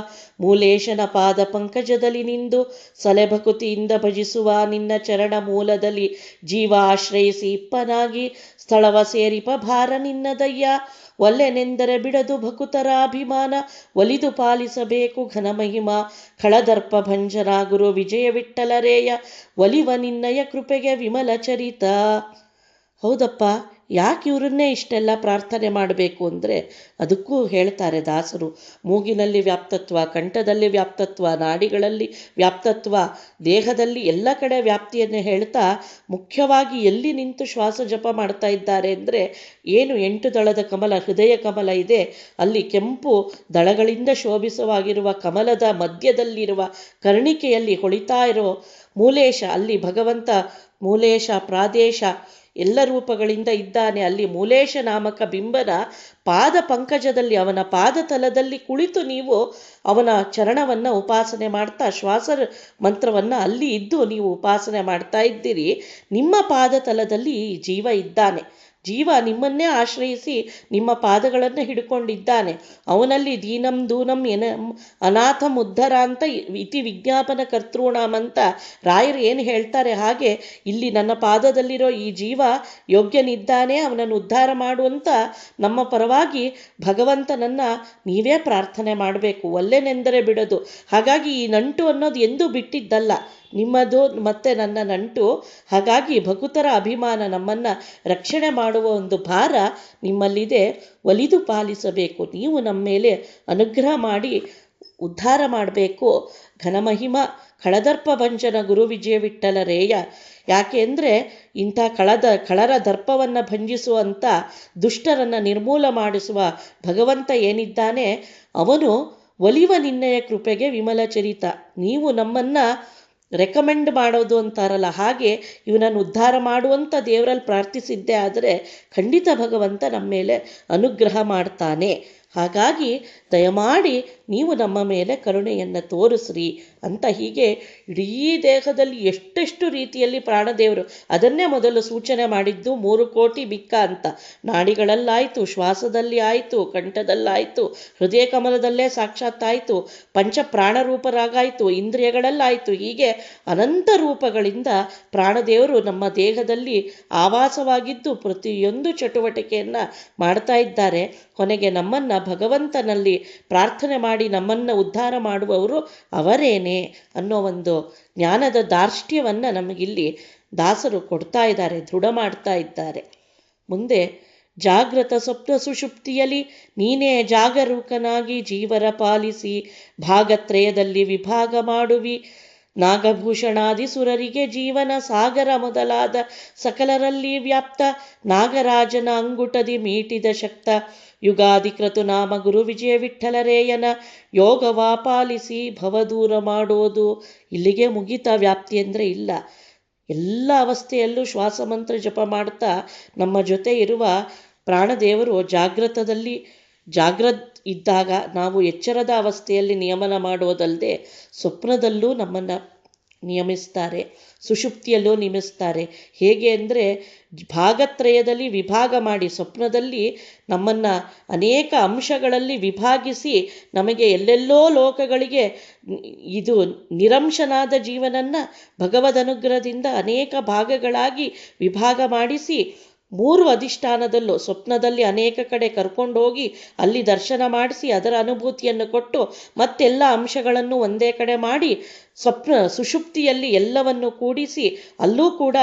ಮೂಲೇಶನ ಪಾದ ಪಂಕಜದಲ್ಲಿ ನಿಂದು ಸಲೆಭಕುತಿಯಿಂದ ಭಜಿಸುವ ನಿನ್ನ ಚರಣ ಮೂಲದಲ್ಲಿ ಜೀವ ಆಶ್ರಯಿಸಿ ಇಪ್ಪನಾಗಿ ಸ್ಥಳವ ಸೇರಿಪ ಭಾರ ನಿನ್ನದಯ್ಯ. ಒಲ್ಲೆನೆಂದರೆ ಬಿಡದು ಭಕುತರ ಅಭಿಮಾನ, ಒಲಿದು ಪಾಲಿಸಬೇಕು ಘನಮಹಿಮ ಖಳದರ್ಪ ಭಂಜನ ಗುರು ವಿಜಯ ವಿಠ್ಠಲರೇಯ. ಒಲಿವ ನಿನ್ನಯ ಕೃಪೆಗೆ ವಿಮಲ ಚರಿತ. ಹೌದಪ್ಪ, ಯಾಕೆ ಇವರನ್ನೇ ಇಷ್ಟೆಲ್ಲ ಪ್ರಾರ್ಥನೆ ಮಾಡಬೇಕು ಅಂದರೆ ಅದಕ್ಕೂ ಹೇಳ್ತಾರೆ ದಾಸರು. ಮೂಗಿನಲ್ಲಿ ವ್ಯಾಪ್ತತ್ವ, ಕಂಠದಲ್ಲಿ ವ್ಯಾಪ್ತತ್ವ, ನಾಡಿಗಳಲ್ಲಿ ವ್ಯಾಪ್ತತ್ವ, ದೇಹದಲ್ಲಿ ಎಲ್ಲ ಕಡೆ ವ್ಯಾಪ್ತಿಯನ್ನು ಹೇಳ್ತಾ ಮುಖ್ಯವಾಗಿ ಎಲ್ಲಿ ನಿಂತು ಶ್ವಾಸ ಜಪ ಮಾಡ್ತಾ ಇದ್ದಾರೆ ಅಂದರೆ ಏನು 8 ದಳದ ಕಮಲ, ಹೃದಯ ಕಮಲ ಇದೆ, ಅಲ್ಲಿ ಕೆಂಪು ದಳಗಳಿಂದ ಶೋಭಿಸವಾಗಿರುವ ಕಮಲದ ಮಧ್ಯದಲ್ಲಿರುವ ಕರ್ಣಿಕೆಯಲ್ಲಿ ಹೊಳಿತಾ ಇರೋ ಮೂಲೇಶ, ಅಲ್ಲಿ ಭಗವಂತ ಮೂಲೇಶ ಪ್ರಾದೇಶ ಎಲ್ಲ ರೂಪಗಳಿಂದ ಇದ್ದಾನೆ. ಅಲ್ಲಿ ಮೂಲೇಶ ನಾಮಕ ಬಿಂಬನ ಪಾದ ಪಂಕಜದಲ್ಲಿ, ಅವನ ಪಾದತಲದಲ್ಲಿ ಕುಳಿತು ನೀವು ಅವನ ಚರಣವನ್ನು ಉಪಾಸನೆ ಮಾಡ್ತಾ ಶ್ವಾಸ ಮಂತ್ರವನ್ನು ಅಲ್ಲಿ ಇದ್ದು ನೀವು ಉಪಾಸನೆ ಮಾಡ್ತಾ ಇದ್ದೀರಿ. ನಿಮ್ಮ ಪಾದತಲದಲ್ಲಿ ಈ ಜೀವ ಇದ್ದಾನೆ. ಜೀವ ನಿಮ್ಮನ್ನೇ ಆಶ್ರಯಿಸಿ ನಿಮ್ಮ ಪಾದಗಳನ್ನು ಹಿಡ್ಕೊಂಡಿದ್ದಾನೆ. ಅವನಲ್ಲಿ ದೀನಂ ದೂನಂ ಅನಾಥಂ ಉದ್ಧರ ಅಂತ ಇತಿ ವಿಜ್ಞಾಪನ ಕರ್ತೃಣಾಮ್ ಅಂತ ರಾಯರು ಏನು ಹೇಳ್ತಾರೆ, ಹಾಗೆ ಇಲ್ಲಿ ನನ್ನ ಪಾದದಲ್ಲಿರೋ ಈ ಜೀವ ಯೋಗ್ಯನಿದ್ದಾನೆ, ಅವನನ್ನು ಉದ್ಧಾರ ಮಾಡುವಂತ ನಮ್ಮ ಪರವಾಗಿ ಭಗವಂತನನ್ನು ನೀವೇ ಪ್ರಾರ್ಥನೆ ಮಾಡಬೇಕು. ಒಲ್ಲೆನೆಂದರೆ ಬಿಡೋದು. ಹಾಗಾಗಿ ಈ ನಂಟು ಅನ್ನೋದು ಎಂದೂ ಬಿಟ್ಟಿದ್ದಲ್ಲ, ನಿಮ್ಮದು ಮತ್ತೆ ನನ್ನ ನಂಟು. ಹಾಗಾಗಿ ಭಕುತರ ಅಭಿಮಾನ, ನಮ್ಮನ್ನು ರಕ್ಷಣೆ ಮಾಡುವ ಒಂದು ಭಾರ ನಿಮ್ಮಲ್ಲಿದೆ. ಒಲಿದು ಪಾಲಿಸಬೇಕು, ನೀವು ನಮ್ಮ ಮೇಲೆ ಅನುಗ್ರಹ ಮಾಡಿ ಉದ್ಧಾರ ಮಾಡಬೇಕು. ಘನಮಹಿಮ ಖಳದರ್ಪ ಭಂಜನ ಗುರು ವಿಜಯ ವಿಠ್ಠಲರೇಯ. ಯಾಕೆ ಅಂದರೆ ಇಂಥ ಖಳರ ದರ್ಪವನ್ನು ಭಂಜಿಸುವಂಥ ದುಷ್ಟರನ್ನು ನಿರ್ಮೂಲ ಮಾಡಿಸುವ ಭಗವಂತ ಏನಿದ್ದಾನೆ ಅವನು ಒಲಿವ ನಿನ್ನಯ ಕೃಪೆಗೆ ವಿಮಲ ಚರಿತ. ನೀವು ನಮ್ಮನ್ನು ರೆಕಮೆಂಡ್ ಮಾಡೋದು ಅಂತಾರಲ್ಲ, ಹಾಗೆ ಇವನನ್ನು ಉದ್ಧಾರ ಮಾಡುವಂಥ ದೇವರಲ್ಲಿ ಪ್ರಾರ್ಥಿಸಿದ್ದೇ ಆದರೆ ಖಂಡಿತ ಭಗವಂತ ನಮ್ಮ ಮೇಲೆ ಅನುಗ್ರಹ ಮಾಡ್ತಾನೆ. ಹಾಗಾಗಿ ದಯಮಾಡಿ ನೀವು ನಮ್ಮ ಮೇಲೆ ಕರುಣೆಯನ್ನು ತೋರಿಸ್ರಿ ಅಂತ ಹೀಗೆ ಇಡೀ ದೇಹದಲ್ಲಿ ಎಷ್ಟೆಷ್ಟು ರೀತಿಯಲ್ಲಿ ಪ್ರಾಣದೇವರು, ಅದನ್ನೇ ಮೊದಲು ಸೂಚನೆ ಮಾಡಿದ್ದು 3 ಕೋಟಿ ಬಿಕ್ಕ ಅಂತ. ನಾಡಿಗಳಲ್ಲಾಯಿತು, ಶ್ವಾಸದಲ್ಲಿ ಆಯಿತು, ಕಂಠದಲ್ಲಾಯಿತು, ಹೃದಯ ಕಮಲದಲ್ಲೇ ಸಾಕ್ಷಾತ್ತಾಯಿತು, ಪಂಚ ಪ್ರಾಣರೂಪರಾಗಾಯಿತು, ಇಂದ್ರಿಯಗಳಲ್ಲಾಯಿತು. ಹೀಗೆ ಅನಂತ ರೂಪಗಳಿಂದ ಪ್ರಾಣದೇವರು ನಮ್ಮ ದೇಹದಲ್ಲಿ ಆವಾಸವಾಗಿದ್ದು ಪ್ರತಿಯೊಂದು ಚಟುವಟಿಕೆಯನ್ನು ಮಾಡ್ತಾ ಇದ್ದಾರೆ. ಕೊನೆಗೆ ನಮ್ಮನ್ನು ಭಗವಂತನಲ್ಲಿ ಪ್ರಾರ್ಥನೆ ಮಾಡಿ ನಮ್ಮನ್ನು ಉದ್ಧಾರ ಮಾಡುವವರು ಅವರೇನೆ ಅನ್ನೋ ಒಂದು ಜ್ಞಾನದ ದಾರ್ಷ್ಟ್ಯವನ್ನು ನಮಗಿಲ್ಲಿ ದಾಸರು ಕೊಡ್ತಾ ಇದ್ದಾರೆ, ದೃಢ ಮಾಡ್ತಾ ಇದ್ದಾರೆ. ಮುಂದೆ ಜಾಗೃತ ಸ್ವಪ್ನ ಸುಷುಪ್ತಿಯಲ್ಲಿ ನೀನೇ ಜಾಗರೂಕನಾಗಿ ಜೀವರ ಪಾಲಿಸಿ ಭಾಗತ್ರಯದಲ್ಲಿ ವಿಭಾಗ ಮಾಡುವಿ. ನಾಗಭೂಷಣಾದಿ ಸುರರಿಗೆ ಜೀವನ ಸಾಗರ ಮೊದಲಾದ ಸಕಲರಲ್ಲಿ ವ್ಯಾಪ್ತ ನಾಗರಾಜನ ಅಂಗುಟದಿ ಮೀಟಿದ ಶಕ್ತ ಯುಗಾಧಿಕೃತು ನಾಮ ಗುರು ವಿಜಯ ವಿಠ್ಠಲರೇಯನ ಯೋಗವಾ ಪಾಲಿಸಿ ಭವದೂರ ಮಾಡೋದು. ಇಲ್ಲಿಗೆ ಮುಗಿತಾ ವ್ಯಾಪ್ತಿ ಅಂದರೆ ಇಲ್ಲ. ಎಲ್ಲ ಅವಸ್ಥೆಯಲ್ಲೂ ಶ್ವಾಸಮಂತ್ರ ಜಪ ಮಾಡ್ತಾ ನಮ್ಮ ಜೊತೆ ಇರುವ ಪ್ರಾಣದೇವರು ಜಾಗೃತ್ ಇದ್ದಾಗ ನಾವು ಎಚ್ಚರದ ಅವಸ್ಥೆಯಲ್ಲಿ ನಿಯಮನ ಮಾಡೋದಲ್ಲದೆ ಸ್ವಪ್ನದಲ್ಲೂ ನಮ್ಮನ್ನು ನಿಯಮಿಸ್ತಾರೆ, ಸುಷುಪ್ತಿಯಲ್ಲೂ ನಿಯಮಿಸ್ತಾರೆ. ಹೇಗೆ ಅಂದರೆ ಭಾಗತ್ರಯದಲ್ಲಿ ವಿಭಾಗ ಮಾಡಿ ಸ್ವಪ್ನದಲ್ಲಿ ನಮ್ಮನ್ನು ಅನೇಕ ಅಂಶಗಳಲ್ಲಿ ವಿಭಾಗಿಸಿ ನಮಗೆ ಎಲ್ಲೆಲ್ಲೋ ಲೋಕಗಳಿಗೆ ಇದು ನಿರಂಶನಾದ ಜೀವನನ್ನು ಭಗವದ್ ಅನುಗ್ರಹದಿಂದ ಅನೇಕ ಭಾಗಗಳಾಗಿ ವಿಭಾಗ ಮಾಡಿಸಿ 3 ಅಧಿಷ್ಠಾನದಲ್ಲೂ ಸ್ವಪ್ನದಲ್ಲಿ ಅನೇಕ ಕಡೆ ಕರ್ಕೊಂಡು ಹೋಗಿ ಅಲ್ಲಿ ದರ್ಶನ ಮಾಡಿಸಿ ಅದರ ಅನುಭೂತಿಯನ್ನು ಕೊಟ್ಟು ಮತ್ತೆಲ್ಲ ಅಂಶಗಳನ್ನು ಒಂದೇ ಕಡೆ ಮಾಡಿ ಸುಷುಪ್ತಿಯಲ್ಲಿ ಎಲ್ಲವನ್ನು ಕೂಡಿಸಿ ಅಲ್ಲೂ ಕೂಡ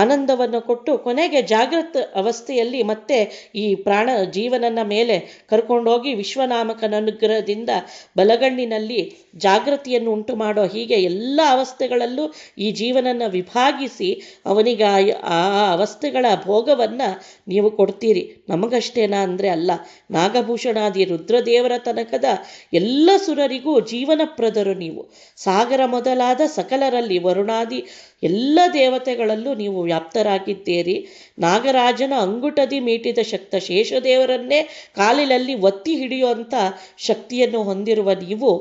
ಆನಂದವನ್ನು ಕೊಟ್ಟು ಕೊನೆಗೆ ಜಾಗೃತ ಅವಸ್ಥೆಯಲ್ಲಿ ಮತ್ತೆ ಈ ಜೀವನನ ಮೇಲೆ ಕರ್ಕೊಂಡೋಗಿ ವಿಶ್ವನಾಮಕನ ಅನುಗ್ರಹದಿಂದ ಬಲಗಣ್ಣಿನಲ್ಲಿ ಜಾಗೃತಿಯನ್ನು ಉಂಟು ಮಾಡೋ ಹೀಗೆ ಎಲ್ಲ ಅವಸ್ಥೆಗಳಲ್ಲೂ ಈ ಜೀವನನ್ನು ವಿಭಾಗಿಸಿ ಅವನಿಗೆ ಆ ಅವಸ್ಥೆಗಳ ಭೋಗವನ್ನು ನೀವು ಕೊಡ್ತೀರಿ. ನಮಗಷ್ಟೇನಾ ಅಂದರೆ ಅಲ್ಲ, ನಾಗಭೂಷಣಾದಿ ರುದ್ರದೇವರ ತನಕದ ಎಲ್ಲ ಸುರರಿಗೂ ಜೀವನಪ್ರದರು ನೀವು. ಸಾಗರ ಸಾಗರ ಮೊದಲಾದ ಸಕಲರಲ್ಲಿ ವರುಣಾದಿ ಎಲ್ಲ ದೇವತೆಗಳಲ್ಲೂ ನೀವು ವ್ಯಾಪ್ತರಾಗಿದ್ದೀರಿ. ನಾಗರಾಜನ ಅಂಗುಟದಿ ಮೀಟಿದ ಶಕ್ತ ಶೇಷದೇವರನ್ನೇ ಕಾಲಿನಲ್ಲಿ ಒತ್ತಿ ಹಿಡಿಯುವಂಥ ಶಕ್ತಿಯನ್ನು ಹೊಂದಿರುವ ನೀವು,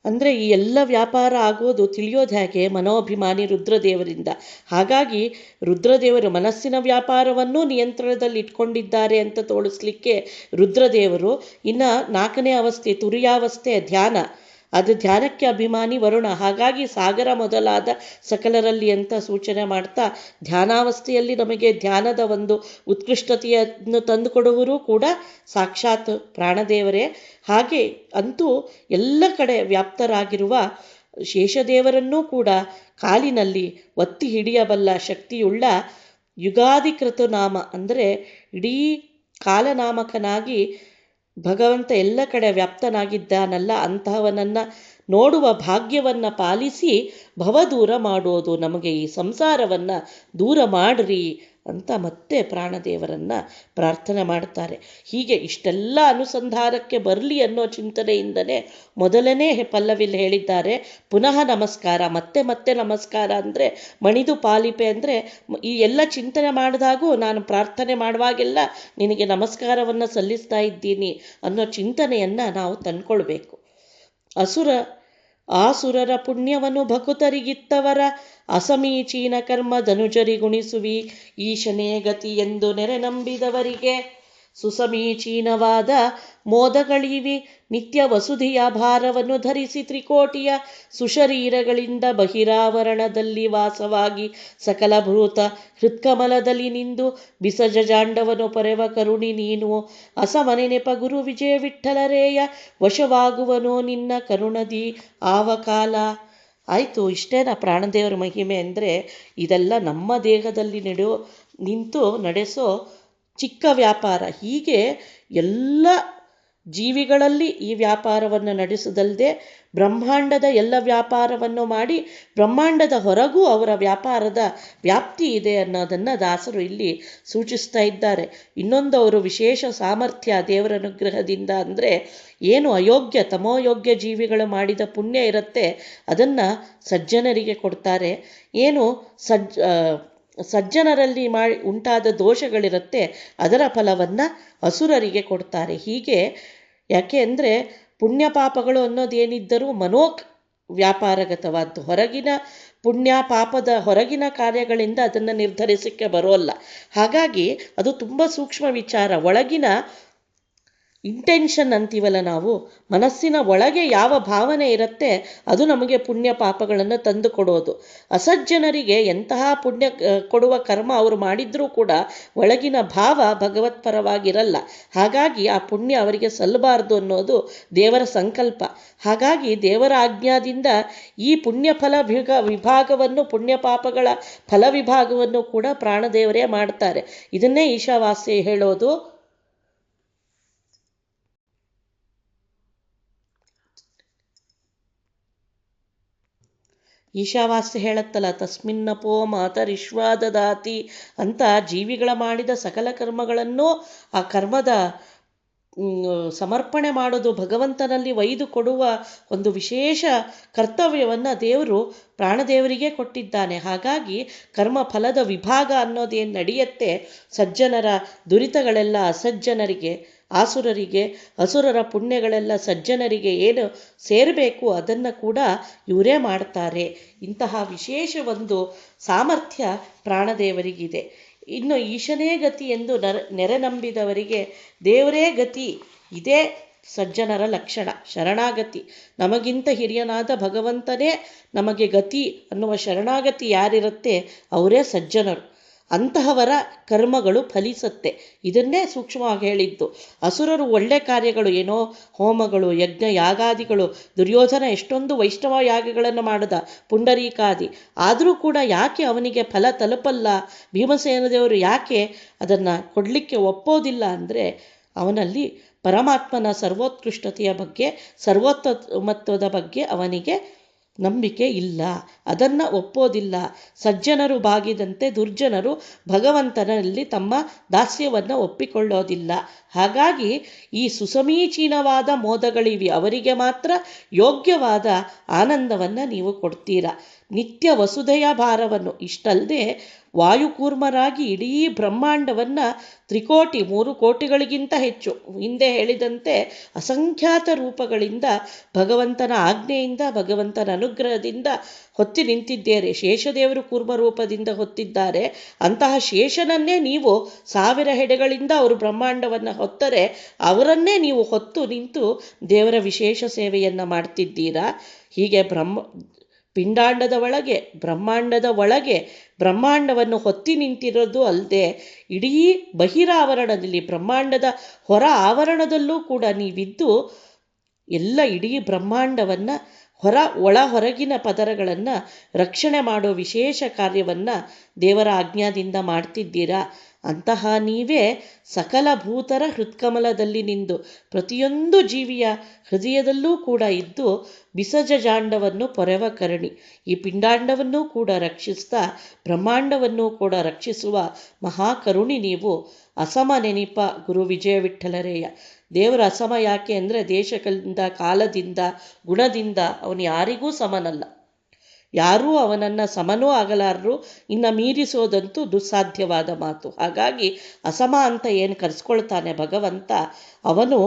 ಅಂದರೆ ಈ ಎಲ್ಲ ವ್ಯಾಪಾರ ಆಗೋದು ತಿಳಿಯೋದು ಹೇಗೆ? ಮನೋಭಿಮಾನಿ ರುದ್ರದೇವರಿಂದ. ಹಾಗಾಗಿ ರುದ್ರದೇವರು ಮನಸ್ಸಿನ ವ್ಯಾಪಾರವನ್ನು ನಿಯಂತ್ರಣದಲ್ಲಿ ಇಟ್ಕೊಂಡಿದ್ದಾರೆ ಅಂತ ತೋರಿಸ್ಲಿಕ್ಕೆ ರುದ್ರದೇವರು. ಇನ್ನು 4ನೇ ಅವಸ್ಥೆ ತುರಿಯಾವಸ್ಥೆ ಧ್ಯಾನ, ಅದು ಧ್ಯಾನಕ್ಕೆ ಅಭಿಮಾನಿ ವರುಣ. ಹಾಗಾಗಿ ಸಾಗರ ಮೊದಲಾದ ಸಕಲರಲ್ಲಿ ಅಂತ ಸೂಚನೆ ಮಾಡ್ತಾ, ಧ್ಯಾನಾವಸ್ಥೆಯಲ್ಲಿ ನಮಗೆ ಧ್ಯಾನದ ಒಂದು ಉತ್ಕೃಷ್ಟತೆಯನ್ನು ತಂದುಕೊಡುವರು ಕೂಡ ಸಾಕ್ಷಾತ್ ಪ್ರಾಣದೇವರೇ. ಹಾಗೆ ಅಂತೂ ಎಲ್ಲ ಕಡೆ ವ್ಯಾಪ್ತರಾಗಿರುವ ಶೇಷದೇವರನ್ನೂ ಕೂಡ ಕಾಲಿನಲ್ಲಿ ಒತ್ತಿ ಹಿಡಿಯಬಲ್ಲ ಶಕ್ತಿಯುಳ್ಳ ಯುಗಾಧಿಕೃತ ನಾಮ, ಅಂದರೆ ಇಡೀ ಕಾಲನಾಮಕನಾಗಿ ಭಗವಂತ ಎಲ್ಲ ಕಡೆ ವ್ಯಾಪ್ತನಾಗಿದ್ದಾನಲ್ಲ, ಅಂತಹವನನ್ನು ನೋಡುವ ಭಾಗ್ಯವನ್ನು ಪಾಲಿಸಿ ಭವದೂರ ಮಾಡೋದು, ನಮಗೆ ಈ ಸಂಸಾರವನ್ನು ದೂರ ಮಾಡ್ರಿ ಅಂತ ಮತ್ತೆ ಪ್ರಾಣದೇವರನ್ನು ಪ್ರಾರ್ಥನೆ ಮಾಡ್ತಾರೆ. ಹೀಗೆ ಇಷ್ಟೆಲ್ಲ ಅನುಸಂಧಾನಕ್ಕೆ ಬರಲಿ ಅನ್ನೋ ಚಿಂತನೆಯಿಂದಲೇ ಮೊದಲನೇ ಪಲ್ಲವಿಲ್ ಹೇಳಿದ್ದಾರೆ ಪುನಃ ನಮಸ್ಕಾರ. ಮತ್ತೆ ಮತ್ತೆ ನಮಸ್ಕಾರ ಅಂದರೆ ಮಣಿದು ಪಾಲಿಪೆ, ಅಂದರೆ ಈ ಎಲ್ಲ ಚಿಂತನೆ ಮಾಡಿದಾಗೂ ನಾನು ಪ್ರಾರ್ಥನೆ ಮಾಡುವಾಗೆಲ್ಲ ನಿನಗೆ ನಮಸ್ಕಾರವನ್ನು ಸಲ್ಲಿಸ್ತಾ ಇದ್ದೀನಿ ಅನ್ನೋ ಚಿಂತನೆಯನ್ನು ನಾವು ತಂದ್ಕೊಳ್ಬೇಕು. ಆಸುರರ ಪುಣ್ಯವನ್ನು ಭಕುತರಿಗಿತ್ತವರ ಅಸಮೀಚೀನ ಕರ್ಮ ಧನುಜರಿ ಗುಣಿಸುವಿ ಈಶನೇ ಗತಿ ಎಂದು ನೆರೆ ನಂಬಿದವರಿಗೆ. ಸುಸಮೀಚೀನವಾದ ಮೋದಗಳಿವಿ ನಿತ್ಯ ವಸುಧಿಯ ಭಾರವನ್ನು ಧರಿಸಿ ತ್ರಿಕೋಟಿಯ ಸುಶರೀರಗಳಿಂದ ಬಹಿರಾವರಣದಲ್ಲಿ ವಾಸವಾಗಿ ಸಕಲ ಭೂತ ಹೃತ್ಕಮಲದಲ್ಲಿ ನಿಂದು ಬಿಸಜಾಂಡವನು ಪೊರೆವ ಕರುಣಿ ನೀನು. ಅಸಮನೆ ನೆಪ ಗುರು ವಿಜಯ ವಿಠ್ಠಲರೇಯ ವಶವಾಗುವನೋ ನಿನ್ನ ಕರುಣದಿ ಆವಕಾಲ. ಆಯಿತು, ಇಷ್ಟೇನ ಪ್ರಾಣದೇವರ ಮಹಿಮೆ ಅಂದರೆ? ಇದೆಲ್ಲ ನಮ್ಮ ದೇಹದಲ್ಲಿ ನಿಂತು ನಡೆಸೋ ಚಿಕ್ಕ ವ್ಯಾಪಾರ. ಹೀಗೆ ಎಲ್ಲ ಜೀವಿಗಳಲ್ಲಿ ಈ ವ್ಯಾಪಾರವನ್ನು ನಡೆಸದಲ್ಲದೆ ಬ್ರಹ್ಮಾಂಡದ ಎಲ್ಲ ವ್ಯಾಪಾರವನ್ನು ಮಾಡಿ ಬ್ರಹ್ಮಾಂಡದ ಹೊರಗೂ ಅವರ ವ್ಯಾಪಾರದ ವ್ಯಾಪ್ತಿ ಇದೆ ಅನ್ನೋದನ್ನು ದಾಸರು ಇಲ್ಲಿ ಸೂಚಿಸ್ತಾ ಇದ್ದಾರೆ. ಇನ್ನೊಂದು ಅವರು ವಿಶೇಷ ಸಾಮರ್ಥ್ಯ ದೇವರ ಅನುಗ್ರಹದಿಂದ ಅಂದರೆ, ಏನು ಅಯೋಗ್ಯ ತಮೋಯೋಗ್ಯ ಜೀವಿಗಳು ಮಾಡಿದ ಪುಣ್ಯ ಇರುತ್ತೆ ಅದನ್ನು ಸಜ್ಜನರಿಗೆ ಕೊಡ್ತಾರೆ. ಏನು ಸಜ್ಜನರಲ್ಲಿ ಉಂಟಾದ ದೋಷಗಳಿರುತ್ತೆ ಅದರ ಫಲವನ್ನು ಅಸುರರಿಗೆ ಕೊಡ್ತಾರೆ. ಹೀಗೆ ಯಾಕೆ ಅಂದರೆ ಪುಣ್ಯ ಪಾಪಗಳು ಅನ್ನೋದೇನಿದ್ದರೂ ವ್ಯಾಪಾರಗತವಾದ್ದು. ಹೊರಗಿನ ಪುಣ್ಯ ಪಾಪದ ಹೊರಗಿನ ಕಾರ್ಯಗಳಿಂದ ಅದನ್ನು ನಿರ್ಧರಿಸಕ್ಕೆ ಬರೋಲ್ಲ. ಹಾಗಾಗಿ ಅದು ತುಂಬ ಸೂಕ್ಷ್ಮ ವಿಚಾರ. ಒಳಗಿನ ಇಂಟೆನ್ಷನ್ ಅಂತೀವಲ್ಲ ನಾವು, ಮನಸ್ಸಿನ ಒಳಗೆ ಯಾವ ಭಾವನೆ ಇರುತ್ತೆ ಅದು ನಮಗೆ ಪುಣ್ಯ ಪಾಪಗಳನ್ನು ತಂದು ಕೊಡೋದು. ಅಸಜ್ಜನರಿಗೆ ಎಂತಹ ಪುಣ್ಯ ಕೊಡುವ ಕರ್ಮ ಅವರು ಮಾಡಿದ್ರೂ ಕೂಡ ಒಳಗಿನ ಭಾವ ಭಗವತ್ಪರವಾಗಿರಲ್ಲ. ಹಾಗಾಗಿ ಆ ಪುಣ್ಯ ಅವರಿಗೆ ಸಲ್ಲಬಾರ್ದು ಅನ್ನೋದು ದೇವರ ಸಂಕಲ್ಪ. ಹಾಗಾಗಿ ದೇವರ ಆಜ್ಞಾದಿಂದ ಈ ಪುಣ್ಯಫಲ ವಿಭಾಗವನ್ನು ಪುಣ್ಯ ಪಾಪಗಳ ಫಲ ವಿಭಾಗವನ್ನು ಕೂಡ ಪ್ರಾಣದೇವರೇ ಮಾಡ್ತಾರೆ. ಇದನ್ನೇ ಈಶಾವಾಸ್ಯ ಹೇಳೋದು. ಈಶಾವಾಸ್ಯ ಹೇಳತ್ತಲ್ಲ, ತಸ್ಮಿನ್ನಪೋ ಮಾತರಿಶ್ವಾದದಾತಿ ಅಂತ ಜೀವಿಗಳ ಮಾಡಿದ ಸಕಲ ಕರ್ಮಗಳನ್ನು ಆ ಕರ್ಮದ ಸಮರ್ಪಣೆ ಮಾಡೋದು, ಭಗವಂತನಲ್ಲಿ ಒಯ್ದು ಕೊಡುವ ಒಂದು ವಿಶೇಷ ಕರ್ತವ್ಯವನ್ನು ದೇವರು ಪ್ರಾಣದೇವರಿಗೆ ಕೊಟ್ಟಿದ್ದಾನೆ. ಹಾಗಾಗಿ ಕರ್ಮ ಫಲದ ವಿಭಾಗ ಅನ್ನೋದೇನು ನಡೆಯುತ್ತೆ, ಸಜ್ಜನರ ದುರಿತಗಳೆಲ್ಲ ಅಸಜ್ಜನರಿಗೆ, ಆಸುರರಿಗೆ, ಅಸುರರ ಪುಣ್ಯಗಳೆಲ್ಲ ಸಜ್ಜನರಿಗೆ ಏನು ಸೇರಬೇಕು ಅದನ್ನು ಕೂಡ ಇವರೇ ಮಾಡ್ತಾರೆ. ಇಂತಹ ವಿಶೇಷ ಒಂದು ಸಾಮರ್ಥ್ಯ ಪ್ರಾಣದೇವರಿಗಿದೆ. ಇನ್ನು ಈಶನೇ ಗತಿ ಎಂದು ನೆರೆ ನಂಬಿದವರಿಗೆ ದೇವರೇ ಗತಿ. ಇದೇ ಸಜ್ಜನರ ಲಕ್ಷಣ, ಶರಣಾಗತಿ. ನಮಗಿಂತ ಹಿರಿಯನಾದ ಭಗವಂತನೇ ನಮಗೆ ಗತಿ ಅನ್ನುವ ಶರಣಾಗತಿ ಯಾರಿರುತ್ತೆ ಅವರೇ ಸಜ್ಜನರು. ಅಂತಹವರ ಕರ್ಮಗಳು ಫಲಿಸುತ್ತೆ. ಇದನ್ನೇ ಸೂಕ್ಷ್ಮವಾಗಿ ಹೇಳಿದ್ದು. ಅಸುರರು ಒಳ್ಳೆ ಕಾರ್ಯಗಳು, ಏನೋ ಹೋಮಗಳು, ಯಜ್ಞ ಯಾಗಾದಿಗಳು, ದುರ್ಯೋಧನ ಎಷ್ಟೊಂದು ವೈಷ್ಣವ ಯಾಗಗಳನ್ನು ಮಾಡಿದ, ಪುಂಡರೀಕಾದಿ, ಆದರೂ ಕೂಡ ಯಾಕೆ ಅವನಿಗೆ ಫಲ ತಲುಪಲ್ಲ, ಭೀಮಸೇನ ದೇವರು ಯಾಕೆ ಅದನ್ನು ಕೊಡಲಿಕ್ಕೆ ಒಪ್ಪೋದಿಲ್ಲ ಅಂದರೆ, ಅವನಲ್ಲಿ ಪರಮಾತ್ಮನ ಸರ್ವೋತ್ಕೃಷ್ಟತೆಯ ಬಗ್ಗೆ, ಸರ್ವೋತ್ತಮತ್ವದ ಬಗ್ಗೆ ಅವನಿಗೆ ನಂಬಿಕೆ ಇಲ್ಲ, ಅದನ್ನು ಒಪ್ಪೋದಿಲ್ಲ. ಸಜ್ಜನರು ಬಾಗಿದಂತೆ ದುರ್ಜನರು ಭಗವಂತನಲ್ಲಿ ತಮ್ಮ ದಾಸ್ಯವನ್ನು ಒಪ್ಪಿಕೊಳ್ಳೋದಿಲ್ಲ. ಹಾಗಾಗಿ ಈ ಸುಸಮೀಚೀನವಾದ ಮೋದಗಳಿವೆ, ಅವರಿಗೆ ಮಾತ್ರ ಯೋಗ್ಯವಾದ ಆನಂದವನ್ನು ನೀವು ಕೊಡ್ತೀರಾ. ನಿತ್ಯ ವಸುಧೆಯ ಭಾರವನ್ನು, ಇಷ್ಟಲ್ಲದೆ ವಾಯುಕೂರ್ಮರಾಗಿ ಇಡೀ ಬ್ರಹ್ಮಾಂಡವನ್ನು ತ್ರಿಕೋಟಿ 3 ಕೋಟಿಗಳಿಗಿಂತ ಹೆಚ್ಚು ಹಿಂದೆ ಹೇಳಿದಂತೆ ಅಸಂಖ್ಯಾತ ರೂಪಗಳಿಂದ ಭಗವಂತನ ಆಜ್ಞೆಯಿಂದ ಭಗವಂತನ ಅನುಗ್ರಹದಿಂದ ಹೊತ್ತಿ ನಿಂತಿದ್ದೇರೆ. ಶೇಷದೇವರು ಕೂರ್ಮ ರೂಪದಿಂದ ಹೊತ್ತಿದ್ದಾರೆ. ಅಂತಹ ಶೇಷನನ್ನೇ ನೀವು 1000 ಹೆಡೆಗಳಿಂದ ಅವರು ಬ್ರಹ್ಮಾಂಡವನ್ನು ಹೊತ್ತರೆ ಅವರನ್ನೇ ನೀವು ಹೊತ್ತು ನಿಂತು ದೇವರ ವಿಶೇಷ ಸೇವೆಯನ್ನು ಮಾಡ್ತಿದ್ದೀರಾ. ಹೀಗೆ ಪಿಂಡಾಂಡದ ಒಳಗೆ ಬ್ರಹ್ಮಾಂಡದ ಒಳಗೆ ಬ್ರಹ್ಮಾಂಡವನ್ನು ಹೊತ್ತಿ ನಿಂತಿರೋದು ಅಲ್ಲದೆ ಇಡೀ ಬಹಿರಾವರಣದಲ್ಲಿ ಬ್ರಹ್ಮಾಂಡದ ಹೊರ ಆವರಣದಲ್ಲೂ ಕೂಡ ನೀವಿದ್ದು ಎಲ್ಲ ಇಡೀ ಬ್ರಹ್ಮಾಂಡವನ್ನು ಒಳ ಹೊರಗಿನ ಪದರಗಳನ್ನು ರಕ್ಷಣೆ ಮಾಡೋ ವಿಶೇಷ ಕಾರ್ಯವನ್ನು ದೇವರ ಆಜ್ಞಾದಿಂದ ಮಾಡ್ತಿದ್ದೀರಾ. ಅಂತಹ ನೀವೇ ಸಕಲ ಭೂತರ ಹೃತ್ಕಮಲದಲ್ಲಿ ನಿಂದು ಪ್ರತಿಯೊಂದು ಜೀವಿಯ ಹೃದಯದಲ್ಲೂ ಕೂಡ ಇದ್ದು ಬಿಸಜಾಂಡವನ್ನು ಪೊರೆವ ಕರುಣಿ, ಈ ಪಿಂಡಾಂಡವನ್ನೂ ಕೂಡ ರಕ್ಷಿಸ್ತಾ ಬ್ರಹ್ಮಾಂಡವನ್ನೂ ಕೂಡ ರಕ್ಷಿಸುವ ಮಹಾಕರುಣಿ ನೀವು. ಅಸಮ ನೆನಿಪ ಗುರು ವಿಜಯ ವಿಠ್ಠಲರೇಯ. ದೇವರ ಅಸಮ ಯಾಕೆ ಅಂದರೆ ದೇಶಗಳಿಂದ ಕಾಲದಿಂದ ಗುಣದಿಂದ ಅವನು ಯಾರಿಗೂ ಸಮನಲ್ಲ, ಯಾರೂ ಅವನನ್ನು ಸಮನೂ ಆಗಲಾರರು, ಇನ್ನು ಮೀರಿಸೋದಂತೂ ದುಸ್ಸಾಧ್ಯವಾದ ಮಾತು. ಹಾಗಾಗಿ ಅಸಮ ಅಂತ ಏನು ಕರೆಸ್ಕೊಳ್ತಾನೆ ಭಗವಂತ, ಅವನು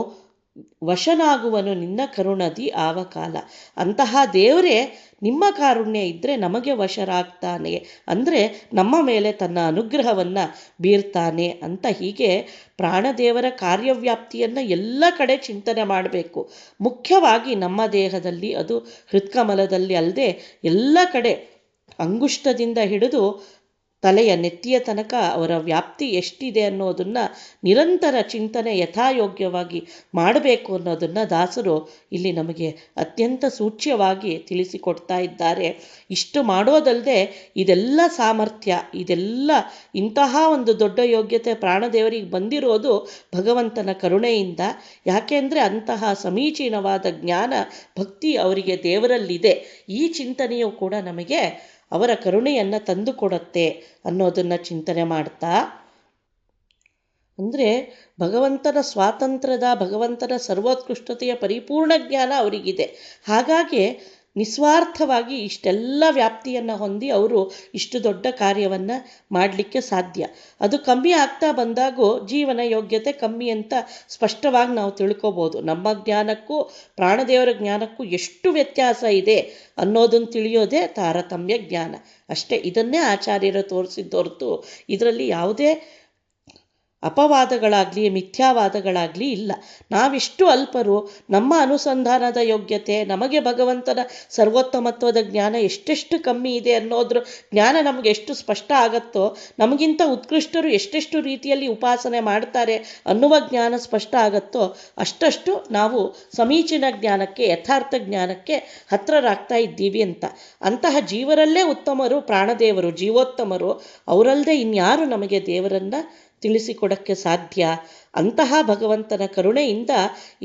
ವಶನಾಗುವನು ನಿನ್ನ ಕರುಣದಿ ಆವ ಕಾಲ. ಅಂತಹ ದೇವರೇ ನಿಮ್ಮ ಕಾರುಣ್ಯ ಇದ್ದರೆ ನಮಗೆ ವಶರಾಗ್ತಾನೆ, ಅಂದರೆ ನಮ್ಮ ಮೇಲೆ ತನ್ನ ಅನುಗ್ರಹವನ್ನು ಬೀರ್ತಾನೆ ಅಂತ. ಹೀಗೆ ಪ್ರಾಣದೇವರ ಕಾರ್ಯವ್ಯಾಪ್ತಿಯನ್ನು ಎಲ್ಲ ಕಡೆ ಚಿಂತನೆ ಮಾಡಬೇಕು. ಮುಖ್ಯವಾಗಿ ನಮ್ಮ ದೇಹದಲ್ಲಿ, ಅದು ಹೃತ್ಕಮಲದಲ್ಲಿ ಅಲ್ಲದೆ ಎಲ್ಲ ಕಡೆ ಅಂಗುಷ್ಟದಿಂದ ಹಿಡಿದು ತಲೆಯ ನೆತ್ತಿಯ ತನಕ ಅವರ ವ್ಯಾಪ್ತಿ ಎಷ್ಟಿದೆ ಅನ್ನೋದನ್ನು ನಿರಂತರ ಚಿಂತನೆ ಯಥಾಯೋಗ್ಯವಾಗಿ ಮಾಡಬೇಕು ಅನ್ನೋದನ್ನು ದಾಸರು ಇಲ್ಲಿ ನಮಗೆ ಅತ್ಯಂತ ಸೂಚ್ಯವಾಗಿ ತಿಳಿಸಿಕೊಡ್ತಾ ಇದ್ದಾರೆ. ಇಷ್ಟು ಮಾಡೋದಲ್ಲದೆ ಇದೆಲ್ಲ ಸಾಮರ್ಥ್ಯ, ಇದೆಲ್ಲ ಇಂತಹ ಒಂದು ದೊಡ್ಡ ಯೋಗ್ಯತೆ ಪ್ರಾಣದೇವರಿಗೆ ಬಂದಿರೋದು ಭಗವಂತನ ಕರುಣೆಯಿಂದ. ಯಾಕೆಂದರೆ ಅಂತಹ ಸಮೀಚೀನವಾದ ಜ್ಞಾನ ಭಕ್ತಿ ಅವರಿಗೆ ದೇವರಲ್ಲಿದೆ. ಈ ಚಿಂತನೆಯು ಕೂಡ ನಮಗೆ ಅವರ ಕರುಣೆಯನ್ನು ತಂದುಕೊಡುತ್ತೆ ಅನ್ನೋದನ್ನು ಚಿಂತನೆ ಮಾಡ್ತಾ, ಅಂದರೆ ಭಗವಂತನ ಸ್ವಾತಂತ್ರ್ಯದ, ಭಗವಂತನ ಸರ್ವೋತ್ಕೃಷ್ಟತೆಯ ಪರಿಪೂರ್ಣ ಜ್ಞಾನ ಅವರಿಗಿದೆ. ಹಾಗಾಗಿ ನಿಸ್ವಾರ್ಥವಾಗಿ ಇಷ್ಟೆಲ್ಲ ವ್ಯಾಪ್ತಿಯನ್ನು ಹೊಂದಿ ಅವರು ಇಷ್ಟು ದೊಡ್ಡ ಕಾರ್ಯವನ್ನು ಮಾಡಲಿಕ್ಕೆ ಸಾಧ್ಯ. ಅದು ಕಮ್ಮಿ ಆಗ್ತಾ ಬಂದಾಗೂ ಜೀವನ ಯೋಗ್ಯತೆ ಕಮ್ಮಿ ಅಂತ ಸ್ಪಷ್ಟವಾಗಿ ನಾವು ತಿಳ್ಕೊಬೋದು. ನಮ್ಮ ಜ್ಞಾನಕ್ಕೂ ಪ್ರಾಣದೇವರ ಜ್ಞಾನಕ್ಕೂ ಎಷ್ಟು ವ್ಯತ್ಯಾಸ ಇದೆ ಅನ್ನೋದನ್ನು ತಿಳಿಯೋದೇ ತಾರತಮ್ಯ ಜ್ಞಾನ ಅಷ್ಟೇ. ಇದನ್ನೇ ಆಚಾರ್ಯರು ತೋರಿಸಿದ್ದು ಹೊರತು ಇದರಲ್ಲಿ ಯಾವುದೇ ಅಪವಾದಗಳಾಗಲಿ ಮಿಥ್ಯಾವಾದಗಳಾಗಲಿ ಇಲ್ಲ. ನಾವೆಷ್ಟು ಅಲ್ಪರು, ನಮ್ಮ ಅನುಸಂಧಾನದ ಯೋಗ್ಯತೆ, ನಮಗೆ ಭಗವಂತನ ಸರ್ವೋತ್ತಮತ್ವದ ಜ್ಞಾನ ಎಷ್ಟೆಷ್ಟು ಕಮ್ಮಿ ಇದೆ ಅನ್ನೋದ್ರ ಜ್ಞಾನ ನಮಗೆ ಎಷ್ಟು ಸ್ಪಷ್ಟ ಆಗುತ್ತೋ, ನಮಗಿಂತ ಉತ್ಕೃಷ್ಟರು ಎಷ್ಟೆಷ್ಟು ರೀತಿಯಲ್ಲಿ ಉಪಾಸನೆ ಮಾಡ್ತಾರೆ ಅನ್ನುವ ಜ್ಞಾನ ಸ್ಪಷ್ಟ ಆಗುತ್ತೋ ಅಷ್ಟಷ್ಟು ನಾವು ಸಮೀಚೀನ ಜ್ಞಾನಕ್ಕೆ, ಯಥಾರ್ಥ ಜ್ಞಾನಕ್ಕೆ ಹತ್ತಿರರಾಗ್ತಾ ಇದ್ದೀವಿ ಅಂತ. ಅಂತಹ ಜೀವರಲ್ಲೇ ಉತ್ತಮರು ಪ್ರಾಣದೇವರು, ಜೀವೋತ್ತಮರು. ಅವರಲ್ಲದೆ ಇನ್ಯಾರು ನಮಗೆ ದೇವರನ್ನು ತಿಳಿಸಿಕೊಡಕ್ಕೆ ಸಾಧ್ಯ? ಅಂತಹ ಭಗವಂತನ ಕರುಣೆಯಿಂದ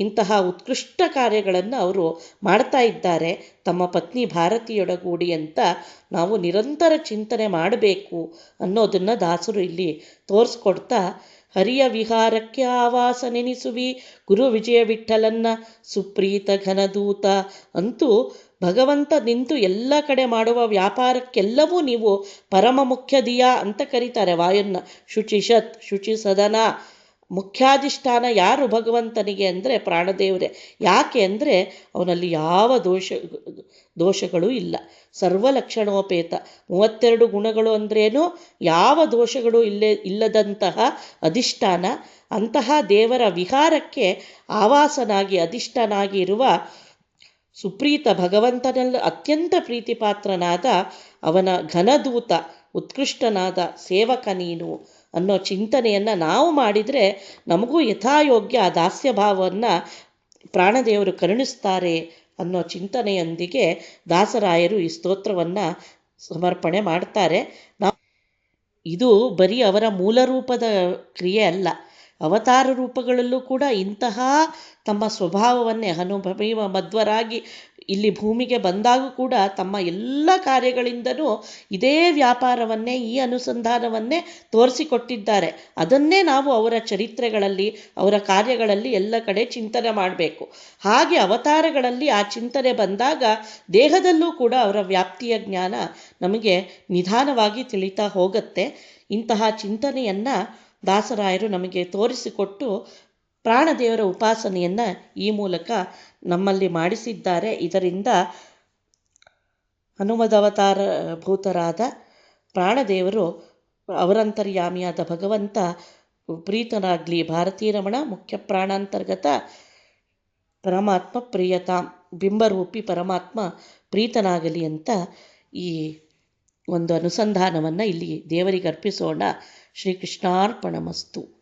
ಇಂತಹ ಉತ್ಕೃಷ್ಟ ಕಾರ್ಯಗಳನ್ನು ಅವರು ಮಾಡ್ತಾ ಇದ್ದಾರೆ ತಮ್ಮ ಪತ್ನಿ ಭಾರತಿಯೊಡಗೂಡಿ ಅಂತ ನಾವು ನಿರಂತರ ಚಿಂತನೆ ಮಾಡಬೇಕು ಅನ್ನೋದನ್ನು ದಾಸರು ಇಲ್ಲಿ ತೋರಿಸ್ಕೊಡ್ತಾ, ಹರಿಯ ವಿಹಾರಕ್ಕೆ ಆವಾಸ ನೆನೆಸುವಿ ಗುರು ವಿಜಯ ವಿಠಲನ್ನ ಸುಪ್ರೀತ ಘನದೂತ. ಅಂತೂ ಭಗವಂತ ನಿಂತು ಎಲ್ಲ ಕಡೆ ಮಾಡುವ ವ್ಯಾಪಾರಕ್ಕೆಲ್ಲವೂ ನೀವು ಪರಮ ಮುಖ್ಯ ದಿಯಾ ಅಂತ ಕರೀತಾರೆ. ವಾಯನ್ನ ಶುಚಿಷತ್, ಶುಚಿ ಸದನ, ಮುಖ್ಯಾಧಿಷ್ಠಾನ ಯಾರು ಭಗವಂತನಿಗೆ ಅಂದರೆ ಪ್ರಾಣದೇವರೇ. ಯಾಕೆ ಅಂದರೆ ಅವನಲ್ಲಿ ಯಾವ ದೋಷಗಳು ಇಲ್ಲ, ಸರ್ವಲಕ್ಷಣೋಪೇತ. 32 ಗುಣಗಳು ಅಂದ್ರೇನು, ಯಾವ ದೋಷಗಳು ಇಲ್ಲದಂತಹ ಅಧಿಷ್ಠಾನ. ಅಂತಹ ದೇವರ ವಿಹಾರಕ್ಕೆ ಆವಾಸನಾಗಿ ಅಧಿಷ್ಠಾನಾಗಿ ಇರುವ ಸುಪ್ರೀತ ಭಗವಂತನಲ್ಲಿ ಅತ್ಯಂತ ಪ್ರೀತಿಪಾತ್ರನಾದ ಅವನ ಘನದೂತ, ಉತ್ಕೃಷ್ಟನಾದ ಸೇವಕ ನೀನು ಅನ್ನೋ ಚಿಂತನೆಯನ್ನು ನಾವು ಮಾಡಿದರೆ ನಮಗೂ ಯಥಾಯೋಗ್ಯ ಆ ದಾಸ್ಯ ಭಾವವನ್ನು ಪ್ರಾಣದೇವರು ಕರುಣಿಸ್ತಾರೆ ಅನ್ನೋ ಚಿಂತನೆಯೊಂದಿಗೆ ದಾಸರಾಯರು ಈ ಸ್ತೋತ್ರವನ್ನು ಸಮರ್ಪಣೆ ಮಾಡ್ತಾರೆ. ಇದು ಬರೀ ಅವರ ಮೂಲ ರೂಪದ ಕ್ರಿಯೆ ಅಲ್ಲ, ಅವತಾರ ರೂಪಗಳಲ್ಲೂ ಕೂಡ ಇಂತಹ ತಮ್ಮ ಸ್ವಭಾವವನ್ನೇ ಅನುಭವ ಮಧ್ವರಾಗಿ ಇಲ್ಲಿ ಭೂಮಿಗೆ ಬಂದಾಗೂ ಕೂಡ ತಮ್ಮ ಎಲ್ಲ ಕಾರ್ಯಗಳಿಂದನೂ ಇದೇ ವ್ಯಾಪಾರವನ್ನೇ, ಈ ಅನುಸಂಧಾನವನ್ನೇ ತೋರಿಸಿಕೊಟ್ಟಿದ್ದಾರೆ. ಅದನ್ನೇ ನಾವು ಅವರ ಚರಿತ್ರೆಗಳಲ್ಲಿ, ಅವರ ಕಾರ್ಯಗಳಲ್ಲಿ ಎಲ್ಲ ಕಡೆ ಚಿಂತನೆ ಮಾಡಬೇಕು. ಹಾಗೆ ಅವತಾರಗಳಲ್ಲಿ ಆ ಚಿಂತನೆ ಬಂದಾಗ ದೇಹದಲ್ಲೂ ಕೂಡ ಅವರ ವ್ಯಾಪ್ತಿಯ ಜ್ಞಾನ ನಮಗೆ ನಿಧಾನವಾಗಿ ತಿಳಿತಾ ಹೋಗುತ್ತೆ. ಇಂತಹ ಚಿಂತನೆಯನ್ನು ದಾಸರಾಯರು ನಮಗೆ ತೋರಿಸಿಕೊಟ್ಟು ಪ್ರಾಣದೇವರ ಉಪಾಸನೆಯನ್ನು ಈ ಮೂಲಕ ನಮ್ಮಲ್ಲಿ ಮಾಡಿಸಿದ್ದಾರೆ. ಇದರಿಂದ ಹನುಮದವತಾರ ಭೂತರಾದ ಪ್ರಾಣದೇವರು, ಅವರಂತರ್ಯಾಮಿಯಾದ ಭಗವಂತ ಪ್ರೀತನಾಗಲಿ. ಭಾರತೀ ರಮಣ ಮುಖ್ಯ ಪ್ರಾಣಾಂತರ್ಗತ ಪರಮಾತ್ಮ ಪ್ರಿಯತಾಂ, ಬಿಂಬರೂಪಿ ಪರಮಾತ್ಮ ಪ್ರೀತನಾಗಲಿ ಅಂತ ಈ ಒಂದು ಅನುಸಂಧಾನವನ್ನು ಇಲ್ಲಿ ದೇವರಿಗೆ ಅರ್ಪಿಸೋಣ. ಶ್ರೀಕೃಷ್ಣಾರ್ಪಣಮಸ್ತು.